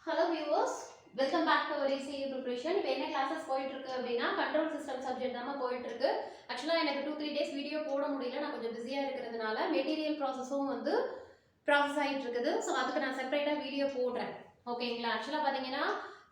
Hello viewers, welcome back to our ECE preparation. இப்போ என்ன classes போயிட்டு இருக்கு அப்படினா control system subject தான் போயிட்டு இருக்கு. Actually எனக்கு 2-3 days வீடியோ போட முடியல, நான் கொஞ்சம் பிஸியா இருக்கிறதுனால மெட்டீரியல் ப்ராசஸும் ப்ராசஸ் ஆயிட்டு இருக்குது. ஸோ அதுக்கு நான் செப்பரேட்டா வீடியோ போடுறேன். ஓகேங்களா? ஆக்சுவலா பாத்தீங்கன்னா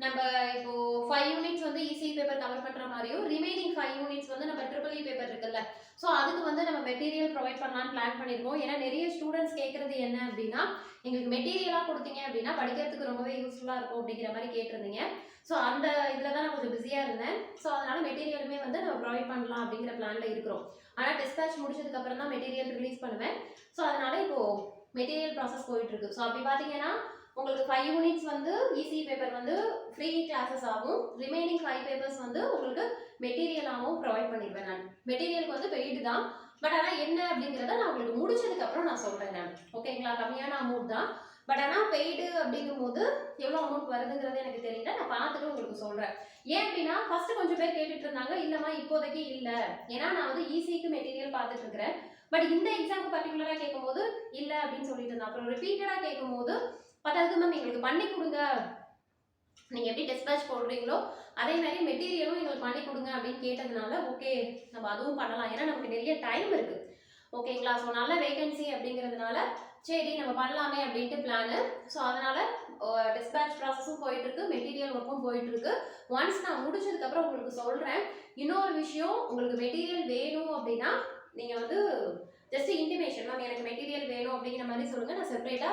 நம்ம இப்போ 5 யூனிட்ஸ் ECE பேப்பர் கவர் பண்ற மாதிரியும் ரிமைனிங் 5 யூனிட்ஸ் நம்ம EEE பேப்பர் இருக்குல்ல, ஸோ அதுக்கு நம்ம மெட்டீரியல் ப்ரொவைட் பண்ணலாம்னு பிளான் பண்ணியிருக்கோம். ஏன்னா நிறைய ஸ்டூடெண்ட்ஸ் கேட்கறது என்ன அப்படின்னா, எங்களுக்கு மெட்டீரியலாக கொடுத்தீங்க அப்படின்னா படிக்கிறதுக்கு ரொம்பவே யூஸ்ஃபுல்லாக இருக்கும் அப்படிங்கிற மாதிரி கேட்டிருந்தீங்க. ஸோ அந்த இதில் தான் நான் கொஞ்சம் பிஸியாக இருந்தேன். ஸோ அதனால மெட்டீரியலுமே நம்ம ப்ரொவைட் பண்ணலாம் அப்படிங்கிற பிளானில் இருக்கிறோம். ஆனால் டிஸ்பேச் முடிச்சதுக்கப்புறம் தான் மெட்டீரியல் ரிலீஸ் பண்ணுவேன். ஸோ அதனால இப்போது மெட்டீரியல் ப்ராசஸ் போயிட்டு இருக்கு. ஸோ அப்படி பார்த்தீங்கன்னா உங்களுக்கு 5 units ECE paper free classes ஆகும். ரிமைனிங் 5 பேப்பர்ஸ் உங்களுக்கு மெட்டீரியலாகவும் ப்ரொவைட் பண்ணிடுவேன். நான் மெட்டீரியலுக்கு பெய்டு தான், பட் ஆனால் என்ன அப்படிங்கிறத நான் உங்களுக்கு முடிச்சதுக்கு அப்புறம் நான் சொல்றேன். நான் ஓகேங்களா? கம்மியான அமௌண்ட் தான், பட் ஆனால் பெய்டு அப்படிங்கும் போது எவ்வளோ அமௌண்ட் வருதுங்கிறது எனக்கு தெரியல. நான் பார்த்துட்டு உங்களுக்கு சொல்றேன். ஏன் அப்படின்னா ஃபர்ஸ்ட் கொஞ்சம் பேர் கேட்டுட்டு இருந்தாங்க, இல்லம்மா இப்போதைக்கு இல்லை, ஏன்னா நான் ECEக்கு மெட்டீரியல் பார்த்துட்டு இருக்கிறேன். பட் இந்த எக்ஸாமுக்கு பர்டிகுலராக கேட்கும்போது இல்லை அப்படின்னு சொல்லிட்டு இருந்தேன். அப்புறம் ரிப்பீட்டடாக கேட்கும்போது பத்தாவதுக்கு மேம் எங்களுக்கு பண்ணி கொடுங்க, நீங்க எப்படி டிஸ்பேச் போடுறீங்களோ அதே மாதிரி மெட்டீரியலும் எங்களுக்கு பண்ணி கொடுங்க அப்படின்னு கேட்டதுனால ஓகே நம்ம அதுவும் பண்ணலாம். ஏன்னா நமக்கு நிறைய டைம் இருக்கு. ஓகேங்களா? ஸோ நல்ல வேகன்சி அப்படிங்கிறதுனால சரி நம்ம பண்ணலாமே அப்படின்ட்டு பிளானு. ஸோ அதனால டிஸ்பேச் ப்ராசஸும் போயிட்டு இருக்கு, மெட்டீரியல் ஒர்க்கும் போயிட்டு இருக்கு. ஒன்ஸ் நான் முடிச்சதுக்கப்புறம் உங்களுக்கு சொல்றேன். இன்னொரு விஷயம், உங்களுக்கு மெட்டீரியல் வேணும் அப்படின்னா நீங்க ஜஸ்ட் இன்டிமேஷன், மேம் எனக்கு மெட்டீரியல் வேணும் அப்படிங்கிற மாதிரி சொல்லுங்க. நான் செப்பரேட்டா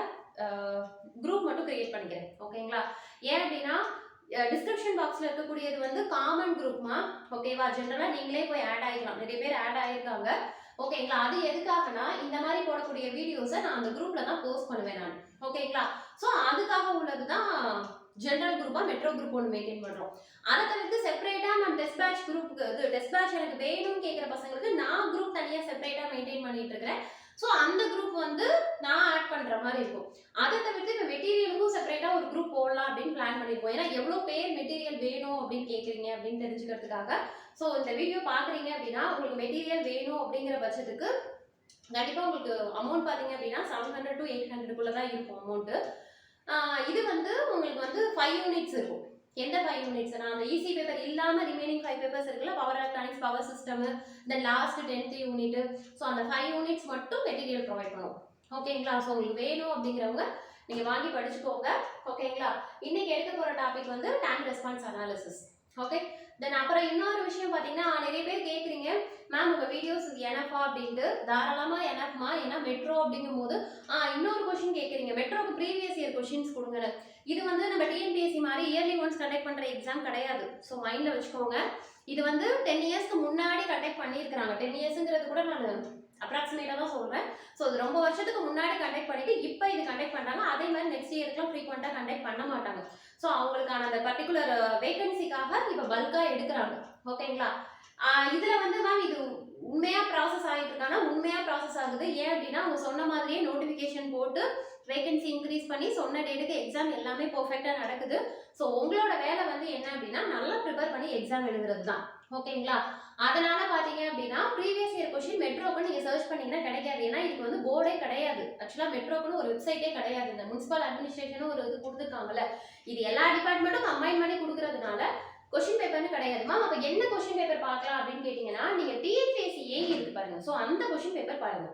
குரூப் மட்டும் கிரியேட் பண்ணிக்கிறேன். ஓகேங்களா? ஏன் அப்படின்னா டிஸ்கிரிப்ஷன் பாக்ஸ்ல இருக்கக்கூடியது காமன் குரூப்மா. ஓகேவா? ஜெனரலா நீங்களே போய் ஆட் ஆகிக்கலாம். நிறைய பேர் ஆட் ஆகிருக்காங்க. ஓகேங்களா? அது எதுக்காகனா இந்த மாதிரி போடக்கூடிய வீடியோஸை நான் அந்த குரூப்ல தான் போஸ்ட் பண்ணுவேன் நான். ஓகேங்களா? ஸோ அதுக்காக உள்ளதுதான் ஜெனரல் குரூப்பா மெட்ரோ குரூப் ஒன்று மெயின்டைன் பண்றோம். அதை தவிர்த்து செப்பரேட்டா நான் டெஸ்ட் பேட்ச் குரூப்புக்கு டெஸ்ட் பேட்ச் எனக்கு வேணும்னு கேட்குற பசங்களுக்கு நான் குரூப் தனியா செப்பரேட்டா மெயின்டைன் பண்ணிட்டு இருக்கிறேன். ஸோ அந்த குரூப் நான் ஆட் பண்ற மாதிரி இருக்கும். அதை தவிர்த்து இப்போ மெட்டீரியலுக்கும் செப்பரேட்டா ஒரு குரூப் போடலாம் அப்படின்னு பிளான் பண்ணிருக்கோம். ஏன்னா எவ்வளோ பேர் மெட்டீரியல் வேணும் அப்படின்னு கேட்குறீங்க அப்படின்னு தெரிஞ்சுக்கிறதுக்காக. ஸோ இந்த வீடியோ பார்க்குறீங்க அப்படின்னா உங்களுக்கு மெட்டீரியல் வேணும் அப்படிங்கிற பட்சத்துக்கு கண்டிப்பாக உங்களுக்கு அமௌண்ட் பார்த்தீங்க அப்படின்னா 700 to 800 தான் இருக்கும் அமௌண்ட்டு. இது உங்களுக்கு 5 யூனிட்ஸ் இருக்கும். எந்த 5 யூனிட்ஸ்? நான் அந்த ECE பேப்பர் இல்லாமல் ரிமைனிங் 5 பேப்பர்ஸ் இருக்குல்ல, power electronics, power system, then last 10th unit. So அந்த 5 யூனிட்ஸ் மட்டும் மெட்டீரியல் ப்ரொவைட் பண்ணுவோம். ஓகேங்களா? ஸோ உங்களுக்கு வேணும் அப்படிங்கிறவங்க நீங்க வாங்கி படிச்சுக்கோங்க. ஓகேங்களா? இன்னைக்கு எடுக்க போற topic time response analysis. Okay, then அப்புறம் இன்னொரு விஷயம் பார்த்தீங்கன்னா நிறைய பேர் கேட்குறீங்க, மேம் உங்க வீடியோஸ் எனஃபா அப்படின்ட்டு. தாராளமா எனஃப்மா. ஏன்னா மெட்ரோ அப்படிங்கும் போது இன்னொரு கொஸ்டின் கேட்குறீங்க, மெட்ரோக்கு ப்ரீவியஸ் இயர் கொஸ்டின்ஸ் கொடுங்க. இது நம்ம டிஎன்பிஎஸ்சி மாதிரி இயர்லி ஒன்ஸ் கண்டக்ட் பண்ற எக்ஸாம் கிடையாது. ஸோ மைண்ட்ல வச்சுக்கோங்க. இது 10 இயர்ஸ்க்கு முன்னாடி கண்டக்ட் பண்ணியிருக்கிறாங்க. 10 இயர்ஸுங்கிறது கூட நான் அப்ராக்சிமேட்டாக தான் சொல்றேன். ஸோ இது ரொம்ப வருஷத்துக்கு முன்னாடி கண்டக்ட் பண்ணிட்டு இப்போ இது கண்டக்ட் பண்றாங்க. அதே மாதிரி நெக்ஸ்ட் இயர்க்குலாம் ஃப்ரீக்வெண்ட்டாக கண்டக்ட் பண்ண மாட்டாங்க. ஸோ அவங்களுக்கான அந்த பர்டிகுலர் வேகன்சிக்காக இப்போ பல்காக எடுக்கிறாங்க. ஓகேங்களா? இதுல மேம் இது உண்மையா ப்ராசஸ் ஆகிட்டு இருக்காங்கன்னா உண்மையா ப்ராசஸ் ஆகுது. ஏன் அப்படின்னா அவங்க சொன்ன மாதிரியே நோட்டிஃபிகேஷன் போட்டு வேகன்சி இன்க்ரீஸ் பண்ணி சொன்ன டேட்டுக்கு எக்ஸாம் எல்லாமே பர்ஃபெக்டா நடக்குது. ஸோ உங்களோட வேலை என்ன அப்படின்னா நல்லா ப்ரிப்பேர் பண்ணி எக்ஸாம் எழுதுறது தான். ஓகேங்களா? அதனால பாத்தீங்க அப்படின்னா ப்ரீவியஸ் இயர் கொஸ்டின் மெட்ரோக்கு நீங்க சர்ச் பண்ணீங்கன்னா கிடைக்காது. ஏன்னா இதுக்கு போர்டே கிடையாது. ஆக்சுவலா மெட்ரோக்குன்னு ஒரு வெப்சைட்டே கிடையாது. இந்த முனிசிபல் அட்மினிஸ்ட்ரேஷனும் ஒரு இது கொடுத்துருக்காங்கல்ல, இது எல்லா டிபார்ட்மெண்ட்டும் கம்பைன் பண்ணி கொடுக்கறதுனால கொஸ்டின் பேப்பர்னு கிடையாது. மேம் அப்ப என்ன கொஸ்டின் பேப்பர் பார்க்கலாம் அப்படின்னு கேட்டீங்கன்னா நீங்க டிஎன்பிஎஸ்சி இருக்கு பாருங்க. ஸோ அந்த கொஸ்டின் பேப்பர் பாருங்க,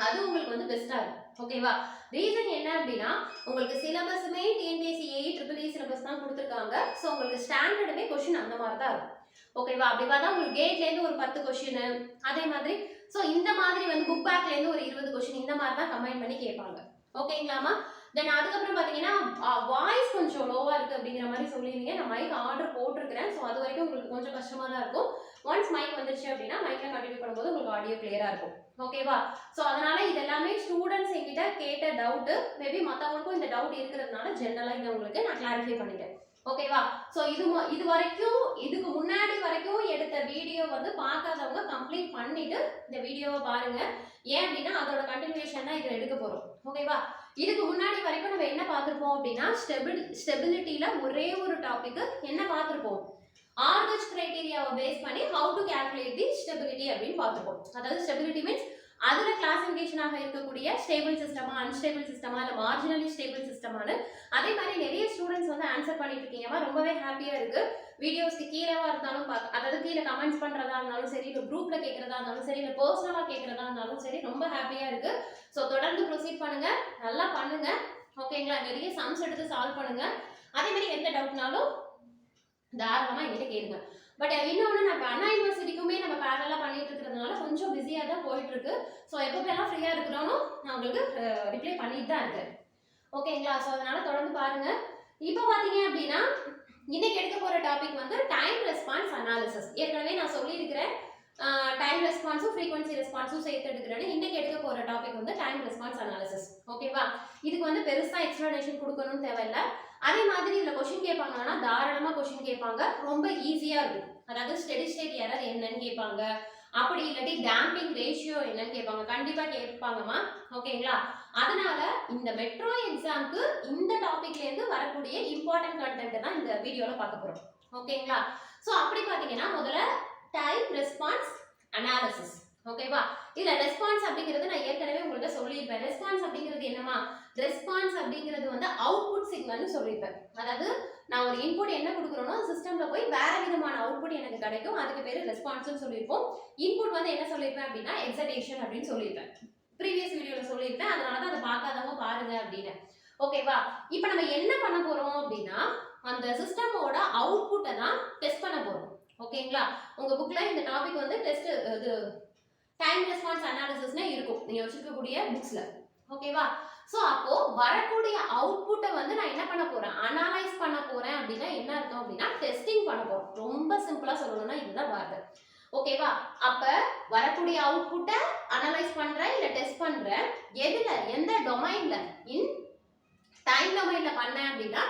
அது உங்களுக்கு பெஸ்டா இருக்கும். ஓகேவா? ரீசன் என்ன அப்படின்னா உங்களுக்கு சிலபஸுமே டிஎன்பிஎஸ்சி EEE சிலபஸ் தான் கொடுத்துருக்காங்க. ஸோ உங்களுக்கு ஸ்டாண்டர்டுமே கொஸ்டின் அந்த மாதிரி தான் இருக்கும். ஓகேவா? அப்படி பார்த்தா உங்களுக்கு கேட்லேருந்து ஒரு 10 கொஸ்டின், அதே மாதிரி ஸோ இந்த மாதிரி புக் பேக்லேருந்து ஒரு 20 கொஸ்டின் இந்த மாதிரி தான் கம்பைன் பண்ணி கேட்பாங்க. ஓகேங்களாமா? தென் அதுக்கப்புறம் பார்த்தீங்கன்னா வாய்ஸ் கொஞ்சம் லோவாக இருக்குது அப்படிங்கிற மாதிரி சொல்லியிருந்தீங்க. நான் மைக் ஆர்டர் போட்டிருக்கிறேன். ஸோ அது வரைக்கும் உங்களுக்கு கொஞ்சம் கஷ்டமாக தான் இருக்கும். ஒன்ஸ் மைக் வந்துருச்சு அப்படின்னா மைக்கில் கண்டினியூ பண்ணும்போது உங்களுக்கு ஆடியோ கிளியராக இருக்கும். ஓகேவா? ஸோ அதனால இதெல்லாமே ஸ்டூடெண்ட்ஸ் என்கிட்ட கேட்ட டவுட்டு. மேபி மற்றவங்களுக்கும் இந்த டவுட் இருக்கிறதுனால ஜென்ரலாக இதை உங்களுக்கு நான் கிளாரிஃபை பண்ணிட்டேன். ஓகேவா? ஸோ இது வரைக்கும் இதுக்கு முன்னாடி வரைக்கும் எடுத்த வீடியோ பார்க்காதவங்க கம்ப்ளீட் பண்ணிட்டு இந்த வீடியோவை பாருங்க. ஏன் அப்படின்னா அதோட கண்டினியூஷன் தான் இதில் எடுக்க போகிறோம். ஓகேவா? இதுக்கு முன்னாடி வரைக்கும் நம்ம என்ன பார்த்துருப்போம் அப்படின்னா ஸ்டெபிலிட்டியில ஒரே ஒரு டாபிக் என்ன பார்த்துருப்போம், ஆர்கச் கிரைட்டீரியாவை பேஸ் பண்ணி how to calculate the stability அப்படின்னு பார்த்துருப்போம். அதாவது ஸ்டெபிலிட்டி மீன்ஸ் அதுல கிளாசிஃபிகேஷனாக இருக்கக்கூடிய ஸ்டேபிள் சிஸ்டமா, அன்ஸ்டேபிள் சிஸ்டமா, இல்ல மார்ஜினலி ஸ்டேபிள் சிஸ்டமானு அதே மாதிரி நிறைய ஸ்டூடெண்ட்ஸ் ஆன்சர் பண்ணிட்டு இருக்கீங்கம்மா, ரொம்பவே ஹாப்பியா இருக்கு. வீடியோஸ்க்கு கீழவா இருந்தாலும் அதாவது கீழே கமெண்ட்ஸ் பண்றதா இருந்தாலும் சரி, இல்லை குரூப்ல கேட்கறதா இருந்தாலும் சரி, இல்லை பர்சனலா கேட்கறதா இருந்தாலும் சரி, ரொம்ப ஹாப்பியா இருக்கு. ஸோ தொடர்ந்து ப்ரொசீட் பண்ணுங்க, நல்லா பண்ணுங்க, ஓகேங்களா? நிறைய சம்ஸ் எடுத்து சால்வ் பண்ணுங்க. அதே மாதிரி எந்த டவுட்னாலும் தாராளமா என்கிட்ட கேளுங்க. பட் இன்னொன்று, நம்ம அண்ணா யூனிவர்சிட்டிக்குமே நம்ம பேரலாக பண்ணிட்டு இருக்கிறதுனால கொஞ்சம் பிஸியாக தான் போயிட்டு இருக்கு. ஸோ எப்பப்பெல்லாம் ஃப்ரீயாக இருக்கிறோனோ நான் உங்களுக்கு ரிப்ளை பண்ணிட்டு தான் இருக்கேன், ஓகேங்களா? ஸோ அதனால தொடர்ந்து பாருங்க. இப்போ பார்த்தீங்க அப்படின்னா இன்னைக்கு எடுக்க போகிற டாபிக் வந்து டைம் ரெஸ்பான்ஸ் அனாலிசிஸ். ஏற்கனவே நான் சொல்லியிருக்கிறேன், டைம் ரெஸ்பான்ஸும் ஃப்ரீக்வன்சி ரெஸ்பான்ஸும் சேர்த்து எடுக்கிறேன்னு. இன்னைக்கு எடுக்க போகிற டாபிக் வந்து டைம் ரெஸ்பான்ஸ் அனாலிசிஸ், ஓகேவா? இதுக்கு வந்து பெருசாக எக்ஸ்பிளனேஷன் கொடுக்கணும்னு தேவையில்லை. அதே மாதிரி இதில் கொஷின் கேட்பாங்கன்னா தாராளமாக கொஷின் கேட்பாங்க, ரொம்ப ஈஸியாக இருக்கும். அதாவது ஸ்டெடி ஸ்டேட் எரர் என்னன்னு கேட்பாங்க, அப்படி இல்லாட்டி டேம்பிங் ரேஷியோ என்னன்னு கேட்பாங்க, கண்டிப்பாக கேட்பாங்கம்மா, ஓகேங்களா? அதனால இந்த மெட்ரோ எக்ஸாம்க்கு இந்த டாபிக்லேருந்து வரக்கூடிய இம்பார்ட்டன்ட் கண்டென்ட் தான் இந்த வீடியோவில் பார்க்க போகிறோம், ஓகேங்களா? ஸோ அப்படி பார்த்தீங்கன்னா முதல்ல டைம் ரெஸ்பான்ஸ் அனாலிசிஸ், ஓகேவா? இதுல ரெஸ்பான்ஸ் அப்படிங்கிறது நான் ஏற்கனவே உங்கள்கிட்ட சொல்லியிருப்பேன். ரெஸ்பான்ஸ் அப்படிங்கிறது என்னமா? ரெஸ்பான்ஸ் அப்படிங்கிறது வந்து அவுட்புட் சிக்னல்னு சொல்லியிருப்பேன். அதாவது நான் ஒரு இன்புட் என்ன கொடுக்குறேனோ சிஸ்டம்ல போய் வேற விதமான அவுட்புட் எனக்கு கிடைக்கும், அதுக்கு பேரு ரெஸ்பான்ஸ்னு சொல்லியிருப்போம். இன்புட் வந்து என்ன சொல்லியிருப்பேன் அப்படின்னா எக்ஸைட்டேஷன் அப்படின்னு சொல்லியிருப்பேன். ப்ரீவியஸ் வீடியோல சொல்லியிருப்பேன், அதனால தான் அதை பார்க்காதவங்க பாருங்க அப்படின்னு, ஓகேவா? இப்போ நம்ம என்ன பண்ண போறோம் அப்படின்னா அந்த சிஸ்டமோட அவுட்புட்டை தான் டெஸ்ட் பண்ண போறோம், ஓகேங்களா? உங்க புக்ல இந்த டாபிக் வந்து டெஸ்ட் இது டைம் ரெஸ்பான்ஸ் அனாலிசிஸ்னே இருக்கும் நீங்க வச்சிருக்கக்கூடிய புக்ஸ்ல, ஓகேவா? ஸோ அப்போ வரக்கூடிய அவுட்புட்டை வந்து நான் என்ன பண்ண போறேன், அனலைஸ் பண்ண போறேன். அப்படின்னா என்ன அர்த்தம் அப்படின்னா டெஸ்டிங் பண்ண போறோம். ரொம்ப சிம்பிளா சொல்லணும்னா இதுதான் வார்த்தை, ஓகேவா? அப்ப வரக்கூடிய அவுட்புட்டை அனலைஸ் பண்றேன் இல்ல டெஸ்ட் பண்றேன். எதுல, எந்த டொமைன்ல? இன் டைம் டொமைன்ல பண்ணேன் அப்படின்னா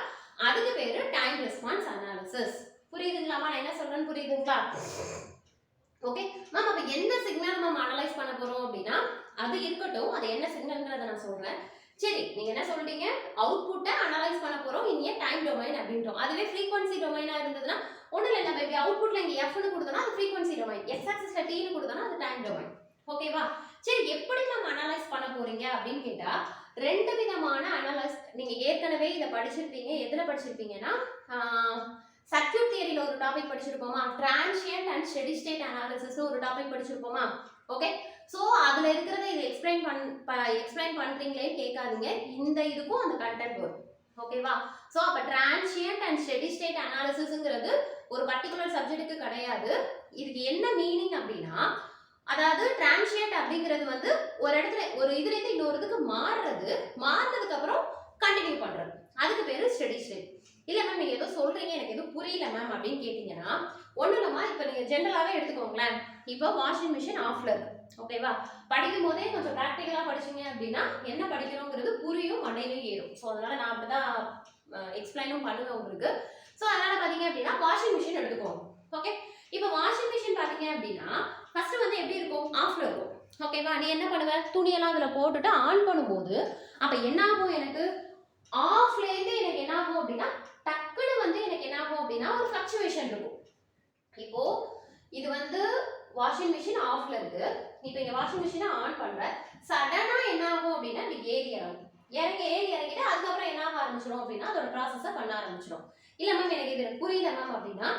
அதுக்கு பேரு டைம் ரெஸ்பான்ஸ் அனாலிசிஸ். புரியுதுங்களாமா? நான் என்ன சொல்றேன்னு புரியுதுங்களா? ஓகே மேம், அப்ப எந்த சிக்னல் நம்ம அனலைஸ் பண்ண போறோம் அப்படின்னா அது இருக்கட்டும், அது என்ன சிக்னல்ங்கிறத நான் சொல்றேன். சரி, நீங்க என்ன சொல்றீங்க, அவுட்புட்டை அனலைஸ் பண்ண போறோம் இன் டைம் டொமைன் அப்படின்றோம். அதுவே ஃப்ரீக்வன்சி டொமைனா இருந்ததுன்னா ஒன்றும் இல்லை, நம்ம இப்படி அவுட்புட்ல இங்க எஃப்னு கொடுத்தோம்னா அது ஃப்ரீக்வன்சி டொமைன், எக்ஸ் ஆக்சிஸ்ல டீன்னு கொடுத்தோம்னா அது டைம் டொமைன், ஓகேவா? சரி, எப்படி நம்ம அனலைஸ் பண்ண போறீங்க அப்படின்னு கேட்டா ரெண்டு விதமான அனலைஸ். நீங்க ஏற்கனவே இதை படிச்சிருப்பீங்க. எதுல படிச்சிருப்பீங்கன்னா சர்க்யூட் தியரியில ஒரு டாபிக் படிச்சிருப்போமா, transient and steady state analysis ஒரு டாபிக் படிச்சிருப்போமா, ஓகே? ஸோ அதுல இருக்கிறத இது எக்ஸ்பிளைன் பண்றீங்களே கேட்காதீங்க, இந்த இதுக்கும் அந்த கண்டென்ட் வரும், ஓகேவா? ஸோ அப்ப டிரான்சியன்ட் அண்ட் ஸ்டெடி ஸ்டேட் அனாலிசிஸ்ங்கிறது ஒரு பர்டிகுலர் சப்ஜெக்ட்டுக்கு கிடையாது. இதுக்கு என்ன மீனிங் அப்படின்னா, அதாவது டிரான்சியன்ட் அப்படிங்கிறது வந்து ஒரு இடத்துல ஒரு இதுல இருந்து இன்னொரு இதுக்கு மாறுனதுக்கு அப்புறம் கண்டினியூ பண்றது, அதுக்கு பேரு ஸ்டெடி ஸ்டேட். இல்ல மேம் நீங்க ஏதோ சொல்றீங்க எனக்கு எதுவும் புரியல மேம் அப்படின்னு கேட்டீங்கன்னா ஒண்ணு இல்லம்மா, இப்ப நீங்க ஜென்ரலாவே எடுத்துக்கோங்களேன். இப்போ வாஷிங் மிஷின் ஆஃப்ல இருக்கு, ஓகேவா? படிக்கும் போதே கொஞ்சம் ப்ராக்டிகலா படிச்சீங்க அப்படின்னா என்ன படிக்கிறோங்கிறது புரியும், மண்டையிலும் ஏறும். ஸோ அதனால நான் அப்படிதான் எக்ஸ்பிளைனும் பண்ணுவேன் உங்களுக்கு. ஸோ அதனால பாத்தீங்க அப்படின்னா வாஷிங் மிஷின் எடுத்துக்கோங்க, ஓகே? இப்போ வாஷிங் மிஷின் பாத்தீங்க அப்படின்னா ஃபர்ஸ்ட் வந்து எப்படி இருக்கும், ஆஃப்ல இருக்கும், ஓகேவா? நீ என்ன பண்ணுவ, துணியெல்லாம் அதுல போட்டுட்டு ஆன் பண்ணும்போது அப்ப என்ன ஆகும், எனக்கு ஆஃப்ல இருந்து எனக்கு என்ன ஆகும் அப்படின்னா டக்குனு வந்து எனக்கு என்ன ஆகும் அப்படின்னா ஒரு ஃப்ளக்சுவேஷன் இருக்கும். இப்போ இது வந்து வாஷிங் மிஷின் ஆஃப்ல இருக்கு, இப்போ இங்க வாஷிங் மிஷினை ஆன் பண்ற, சடனா என்ன ஆகும் அப்படின்னா இப்படி ஏறி இறங்கிட்டு அதுக்கப்புறம் என்ன ஆக ஆரம்பிச்சிடும் அப்படின்னா அதோட ப்ராசஸை பண்ண ஆரம்பிச்சிடும். இல்ல மேம் எனக்கு இது புரியல மேம் அப்படின்னா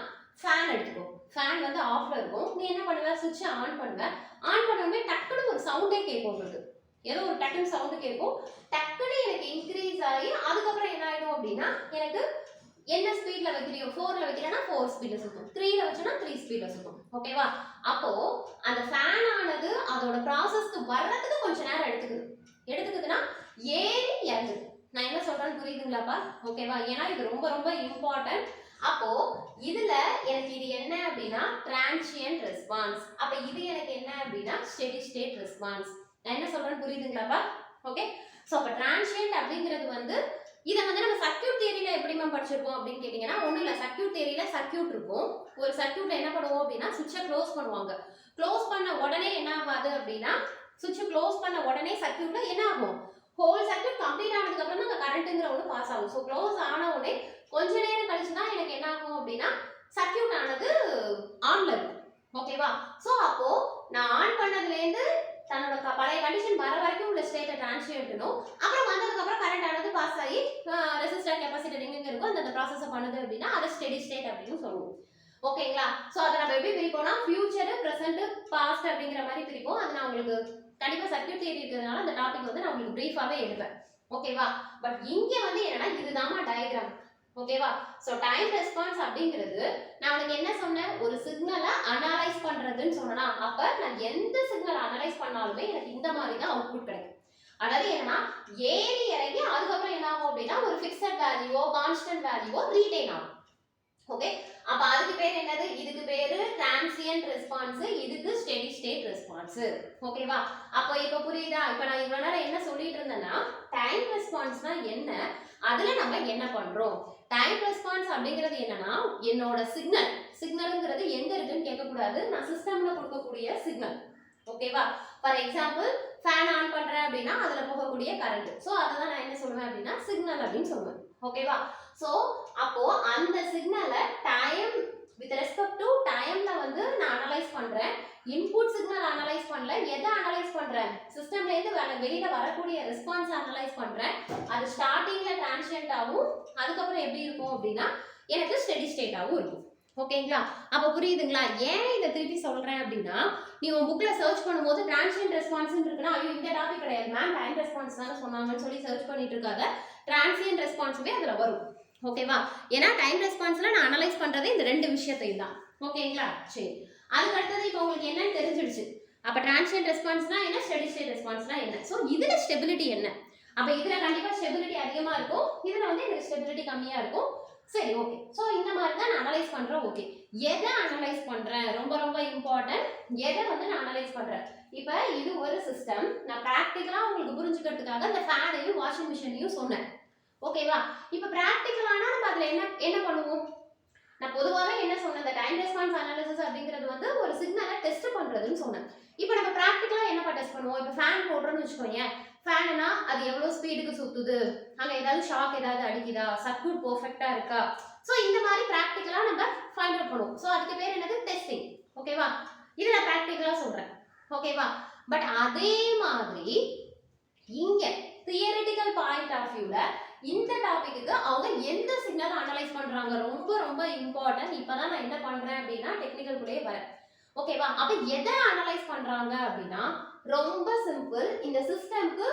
ஃபேன் எடுத்துக்கோ. ஃபேன் வந்து ஆஃப்ல இருக்கும், நீ என்ன பண்ணுவ, சுவிட்சை ஆன் பண்ணுவ. ஆன் பண்ணவுமே டக்குனு ஒரு சவுண்டே கேட்கும் உங்களுக்கு, ஏதோ ஒரு டக்குன்னு சவுண்டு கேட்கும். டக்குன்னு எனக்கு இன்க்ரீஸ் ஆகி அதுக்கப்புறம் என்ன ஆயிடும் அப்படின்னா எனக்கு என்ன ஸ்பீட்ல வைக்கிறியோ, 4ல வைக்கிறேன்னா 4 ஸ்பீட்ல சுத்தும், 3ல வச்சனா 3 ஸ்பீட்ல சுத்தும், ஓகேவா? அப்போ அந்த ஃபேன் ஆனது அதோட ப்ராசஸ்க்கு வர்றதுக்கு கொஞ்ச நேரம் எடுத்துக்குதுன்னா ஏறி இறங்குது. நான் என்ன சொல்றேன்னு புரியுதுங்களாப்பா, ஓகேவா? ஏன்னா இது ரொம்ப ரொம்ப இம்பார்ட்டன்ட். அப்போ இதுல எனக்கு இது என்ன அப்படின்னா டிரான்சியன்ட் ரெஸ்பான்ஸ், அப்ப இது எனக்கு என்ன அப்படின்னா ஸ்டெடி ஸ்டேட் ரெஸ்பான்ஸ். நான் என்ன சொல்றேன்னு புரியுதுங்களாப்பா, ஓகே? ஸோ அப்ப டிரான்சியன்ட் அப்படிங்கிறது வந்து இதை வந்து நம்ம சர்க்யூட் தியரியில எப்படி மேம் படிச்சிருப்போம் அப்படின்னு கேட்டீங்கன்னா ஒன்றும் இல்லை, சர்க்யூட் தியரியில சர்க்யூட் இருக்கும். ஒரு சர்க்யூட்ல என்ன பண்ணுவோம் அப்படின்னா சுவிட்சை க்ளோஸ் பண்ணுவாங்க. க்ளோஸ் பண்ண உடனே என்ன ஆகாது அப்படின்னா சுவிட்சை க்ளோஸ் பண்ண உடனே சர்க்யூட்ல என்ன ஆகும், ஹோல் சர்க்யூட் கம்ப்ளீட் ஆனதுக்கு அப்புறம் தான் கரண்ட்ங்கிற ஒன்று பாஸ் ஆகும். ஸோ க்ளோஸ் ஆன உடனே கொஞ்ச நேரம் கழிச்சு தான் எனக்கு என்ன ஆகும் அப்படின்னா சர்க்யூட் ஆனது ஆன்ல இருக்கும், ஓகேவா? ஸோ அப்போ நான் ஆன் பண்ணதுலேருந்து தன்னோட பழைய கண்டிஷன் வர வரைக்கும் உள்ள ஸ்டேட்டை டிரான்சியன்ட்னும் அப்புறம் வந்ததுக்கு அப்புறம் கரண்ட் ஆனது பாஸ் ஆகி ரெசிஸ்டர் கெபாசிட்டர் எங்க இருக்கோ அந்த ப்ராசஸ் பண்ணுது அப்படின்னா அதை ஸ்டெடி ஸ்டேட் அப்படின்னு சொல்லுவோம். ஓகேங்களா? சோ அதை நம்ம எப்படி பிரிப்போம்னா ஃபியூச்சர், பிரசன்ட், பாஸ்ட் அப்படிங்கிற மாதிரி பிரிப்போம். அது நான் உங்களுக்கு கண்டிப்பா சர்க்யூட் தியரி இருக்கிறதுனால அந்த டாபிக் வந்து நான் உங்களுக்கு பிரீஃபாவே எழுதுவேன். ஓகேவா? பட் இங்க வந்து என்னன்னா இதுதாமா டயகிராம். ஓகேவா? சோ டைம் ரெஸ்பான்ஸ் அப்படிங்கிறது நான் உனக்கு என்ன சொன்னேன், ஒரு சிக்னலை அனலைஸ் பண்றதுன்னு சொன்னா, அப்ப நான் எந்த சிக்னல் அனலைஸ் பண்ணாலுமே எனக்கு இந்த மாதிரி தான் அவுட்புட் கிடைக்கும். அதாவது என்னன்னா ஏறி இறங்கி அதுக்கப்புறம் என்ன ஆகும் அப்படின்னா ஒரு ஃபிக்ஸட் வேல்யூவோ கான்ஸ்டன்ட் வேல்யூவோ ரீடைன் ஆகும். ஓகே, அப்ப அதுக்கு பேர் என்னது, இதுக்கு பேரு டிரான்சியன்ட் ரெஸ்பான்ஸ், இதுக்கு ஸ்டெடி ஸ்டேட் ரெஸ்பான்ஸ். ஓகேவா? அப்போ இப்ப புரியுதா? இப்ப நான் இவ்வளவு நேரம் என்ன சொல்லிட்டு இருந்தேன்னா டைம் ரெஸ்பான்ஸ்னா என்ன, அதுல நம்ம என்ன பண்றோம். டைம் ரெஸ்பான்ஸ் அப்படிங்கிறது என்னன்னா என்னோட சிக்னல்ங்கிறது எங்க இருக்குன்னு கேட்க கூடாது, நான் சிஸ்டம்ல கொடுக்கக்கூடிய சிக்னல். ஓகேவா? ஃபார் எக்ஸாம்பிள் ஃபேன் ஆன் பண்றேன் அப்படின்னா அதுல போகக்கூடிய கரண்ட். சோ அதை தான் நான் என்ன சொல்லுவேன் அப்படின்னா சிக்னல் அப்படின்னு சொல்லுவேன். ஓகேவா? சோ அப்போ அந்த சிக்னலை டைம் வித் ரெஸ்பெக்ட் டு டைம்ல வந்து நான் அனலைஸ் பண்றேன். இன்புட் சிக்னல் அனலைஸ் பண்ணல, எதை அனலைஸ் பண்றேன், சிஸ்டம்ல இருந்து வெளியில வரக்கூடிய ரெஸ்பான்ஸ் அனலைஸ் பண்றேன். அது ஸ்டார்டிங்ல டிரான்சியன்ட் ஆகும், அதுக்கப்புறம் எப்படி இருக்கும் அப்படின்னா எனக்கு ஸ்டெடி ஸ்டேட்டாவும் இருக்கும். ஓகேங்களா? அப்ப புரியுதுங்களா? ஏன் இதை திருப்பி சொல்றேன் அப்படின்னா நீ உன் புக்ல சர்ச் பண்ணும்போது டிரான்சியன்ட் ரெஸ்பான்ஸ் இருக்குன்னா ஐயோ இந்த டாபிக் கிடையாது மேம் டைம் ரெஸ்பான்ஸ் தானே சொன்னாங்கன்னு சொல்லி சர்ச் பண்ணிட்டு இருக்காத, டிரான்சியன்ட் ரெஸ்பான்ஸுமே அதுல வரும். ஓகேவா? ஏன்னா டைம் ரெஸ்பான்ஸ்ல நான் அனலைஸ் பண்றதே இந்த ரெண்டு விஷயத்தையும் தான். ஓகேங்களா? சரி, அதுக்கு அடுத்தது இப்போ உங்களுக்கு என்னன்னு தெரிஞ்சிடுச்சு. அப்ப டிரான்சியன்ட் ரெஸ்பான்ஸ்னா என்ன, ஸ்டெடி ஸ்டேட் ரெஸ்பான்ஸ்னா என்ன. சோ இதுல ஸ்டெபிலிட்டி என்ன, அப்ப இதுல கண்டிப்பா ஸ்டெபிலிட்டி அதிகமா இருக்கும், இதுல வந்து எனக்கு ஸ்டெபிலிட்டி கம்மியா இருக்கும். சரி, ஓகே. சோ இந்த மாதிரி தான் நான் அனலைஸ் பண்றேன். ஓகே, எதை அனலைஸ் பண்றேன் ரொம்ப ரொம்ப இம்பார்ட்டன்ட், எதை வந்து நான் அனலைஸ் பண்றேன். இப்ப இது ஒரு சிஸ்டம், நான் பிராக்டிகலா உங்களுக்கு புரிஞ்சுக்கிறதுக்காக அந்த ஃபேனையும் வாஷிங் மிஷினையும் சொன்னேன். ஓகேவா? இப்ப பிராக்டிகலானா நம்ம அதுல என்ன பண்ணுவோம், நான் பொதுவாவே என்ன சொன்னேன், இந்த டைம் ரெஸ்பான்ஸ் அனாலிசிஸ் அப்படிங்கிறது வந்து ஒரு சிக்னலை டெஸ்ட் பண்றதுன்னு சொன்னேன். இப்போ நம்ம பிராக்டிகலா என்னப்பா டெஸ்ட் பண்ணுவோம், இப்போ ஃபேன் போடுறோம்னு வச்சுக்கோங்க, ஃபேன்னா அது எவ்வளவு ஸ்பீடுக்கு சுத்துது, அங்க ஏதாவது ஷாக் ஏதாவது அடிக்குதா, சர்க்யூட் பெர்ஃபெக்ட்டா இருக்கா. சோ இந்த மாதிரி பிராக்டிகலா நம்ம ஃபைண்ட் அவுட் பண்ணுவோம். சோ அதுக்கு பேர் என்னது, டெஸ்டிங். ஓகேவா? இது நான் பிராக்டிகலா சொல்றேன். ஓகேவா? பட் அதே மாதிரி இங்க தியரிட்டிக்கல் பாயிண்ட் ஆஃப் வியூல இந்த டாபிக்கு அவங்க எந்த சிக்னல் அனலைஸ் பண்றாங்க ரொம்ப ரொம்ப இம்பார்ட்டன்ட். இப்பதான் நான் என்ன பண்றேன் அப்படின்னா டெக்னிக்கல் குள்ளே வரேன். ஓகேவா? அப்ப எதை அனலைஸ் பண்றாங்க அப்படின்னா ரொம்ப சிம்பிள், இந்த சிஸ்டம்க்கு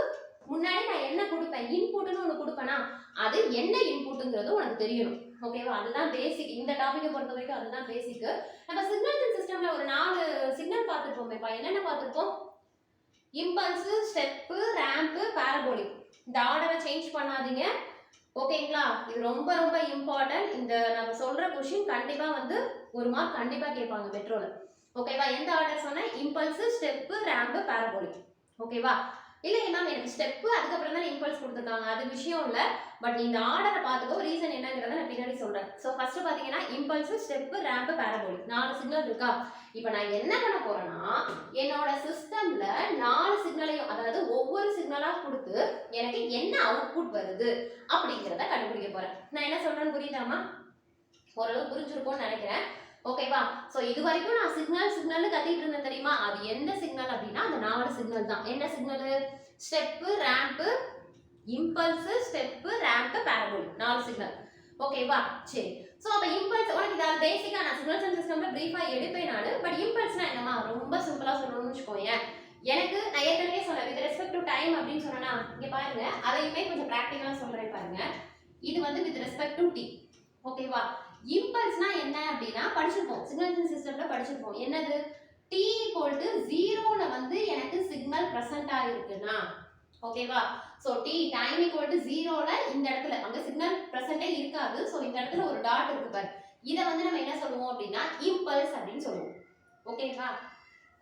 முன்னாடி நான் என்ன கொடுப்பேன், இன்புட்னு ஒன்று கொடுப்பேனா, அது என்ன இன்புட்ங்கிறது உனக்கு தெரியணும். ஓகேவா? அதுதான் பேசிக். இந்த டாபிக்கை பொறுத்த வரைக்கும் அதுதான் பேசிக். நம்ம சிக்னல் சிஸ்டம்ல ஒரு 4 சிக்னல் பார்த்துருப்போமேப்பா, என்னென்ன பார்த்துருப்போம், இம்பல்ஸ், ஸ்டெப், ரேம்ப், பாரபோலிக். இந்த ஆர்டரை சேஞ்ச் பண்ணாதீங்க. ஓகேங்களா? இது ரொம்ப ரொம்ப இம்பார்ட்டன்ட். இந்த நம்ம சொல்ற क्वेश्चन கண்டிப்பா வந்து ஒரு மார்க் கண்டிப்பா கேட்பாங்க மெட்ரோல. ஓகேவா? எந்த ஆர்டர் சொன்னேன், இம்பல்ஸ், ஸ்டெப், ரேம்ப், பாரபோலிக். ஓகேவா? இல்ல மேம் எனக்கு ஸ்டெப் அதுக்கப்புறம் தான் இம்பல்ஸ் கொடுத்துருக்காங்க, அது விஷயம் இல்ல. பட் இந்த ஆர்டரை பார்த்துக்கோ, ரீசன் என்னங்கிறத நான் பின்னாடி சொல்றேன். ஸோ ஃபர்ஸ்ட் பாத்தீங்கன்னா impulse, step, ramp, parabolic 4 signal இருக்கா. இப்போ நான் என்ன பண்ண போறேன்னா என்னோட சிஸ்டம்ல 4 சிக்னலையும், அதாவது ஒவ்வொரு சிக்னலா கொடுத்து எனக்கு என்ன அவுட்புட் வருது அப்படிங்கிறத கண்டுபிடிக்க போறேன். நான் என்ன சொல்றேன்னு புரியுதாமா? ஓரளவு புரிஞ்சிருக்கும்னு நினைக்கிறேன். ஓகேவா? சோ இது வரைக்கும் நான் சிக்னல் கத்திட்டு இருந்தேன் தெரியுமா, அது எந்த சிக்னல் அப்படின்னா அந்த 4 சிக்னல் தான். என்ன signal, step, ramp, impulse, step, ramp, parabolic 4 signal. ஓகேவா? சரி. சோ அப்ப இம்பல்ஸ் உனக்கு இது பேசிக்கா நான் சிக்னல்ஸ் அண்ட் சிஸ்டம்ல பிரீஃபா எடுப்பேன் நானு. பட் இம்பல்ஸ்னா என்னமா, ரொம்ப சிம்பிளா சொல்லணும்னு வச்சுக்கோங்க. எனக்கு நான் ஏற்கனவே சொன்னேன் வித் ரெஸ்பெக்ட் டு டைம் அப்படின்னு சொன்னா, இங்க பாருங்க அதையுமே கொஞ்சம் பிராக்டிகலா சொல்றேன் பாருங்க. இது வந்து வித் ரெஸ்பெக்ட் டு டி. ஓகேவா? இம்பல்ஸ்னா என்ன அப்படின்னா படிச்சிருப்போம், சிக்னல்ஸ் அண்ட் சிஸ்டம்ல படிச்சிருப்போம். என்னது, t = 0ல வந்து எனக்கு சிக்னல் பிரசன்ட் ஆயிருக்குனா. ஓகேவா? சோ t டைம் = 0ல இந்த இடத்துல அங்க சிக்னல் பிரசன்ட்டே இருக்காது. சோ இந்த இடத்துல ஒரு டாட் இருக்கு பாரு, இத வந்து நம்ம என்ன சொல்லுவோம் அப்படின்னா இம்பல்ஸ் அப்படின்னு சொல்லுவோம். ஓகேவா?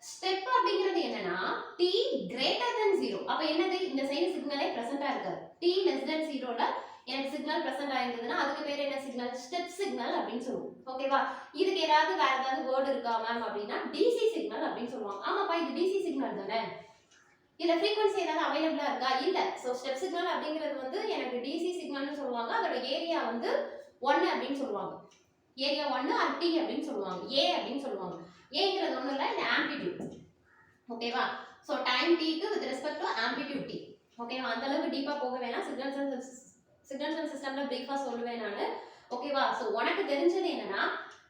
ஸ்டெப் அப்படிங்கிறது என்னன்னா t greater than 0. அப்ப என்னது, இந்த சைடு சிக்னலே பிரசன்ட்டா இருக்காது. t less than 0ல எனக்கு சிக்னல் பிரசன்ட் ஆயிருந்ததுன்னா அதுக்கு பேர் என்ன சிக்னல், ஸ்டெப் சிக்னல் அப்படின்னு சொல்லுவோம். ஓகேவா? இதுக்கு ஏதாவது வேற ஏதாவது வேர்ட் இருக்கா மேம் அப்படின்னா டிசி சிக்னல் அப்படின்னு சொல்லுவாங்க. ஆமாப்பா இது டிசி சிக்னல் தானே, இல்ல ஃப்ரீக்வன்சி ஏதாவது அவைலபிளா இருக்கா, இல்ல. சோ ஸ்டெப் சிக்னல் அப்படிங்கிறது வந்து எனக்கு டிசி சிக்னல்னு சொல்லுவாங்க. அதோட ஏரியா வந்து 1 அப்படின்னு சொல்லுவாங்க. ஏரியா 1 ஆர் டி அப்படின்னு சொல்லுவாங்க, ஏ அப்படின்னு சொல்லுவாங்க. ஏங்கிறது ஒண்ணும் இல்ல, இந்த ஆம்ப்ளிடியூட். ஓகேவா? ஸோ டைம் டீக்கு with respect to amplitude T. ஓகேவா, அந்த அளவுக்கு டீப்பா போக வேணாம். சிக்னல்ஸ் அண்ட் சிஸ்டம்ல பிரீஃபா சொல்லுவேன் நான். ஓகேவா, ஸோ உனக்கு தெரிஞ்சது என்னன்னா,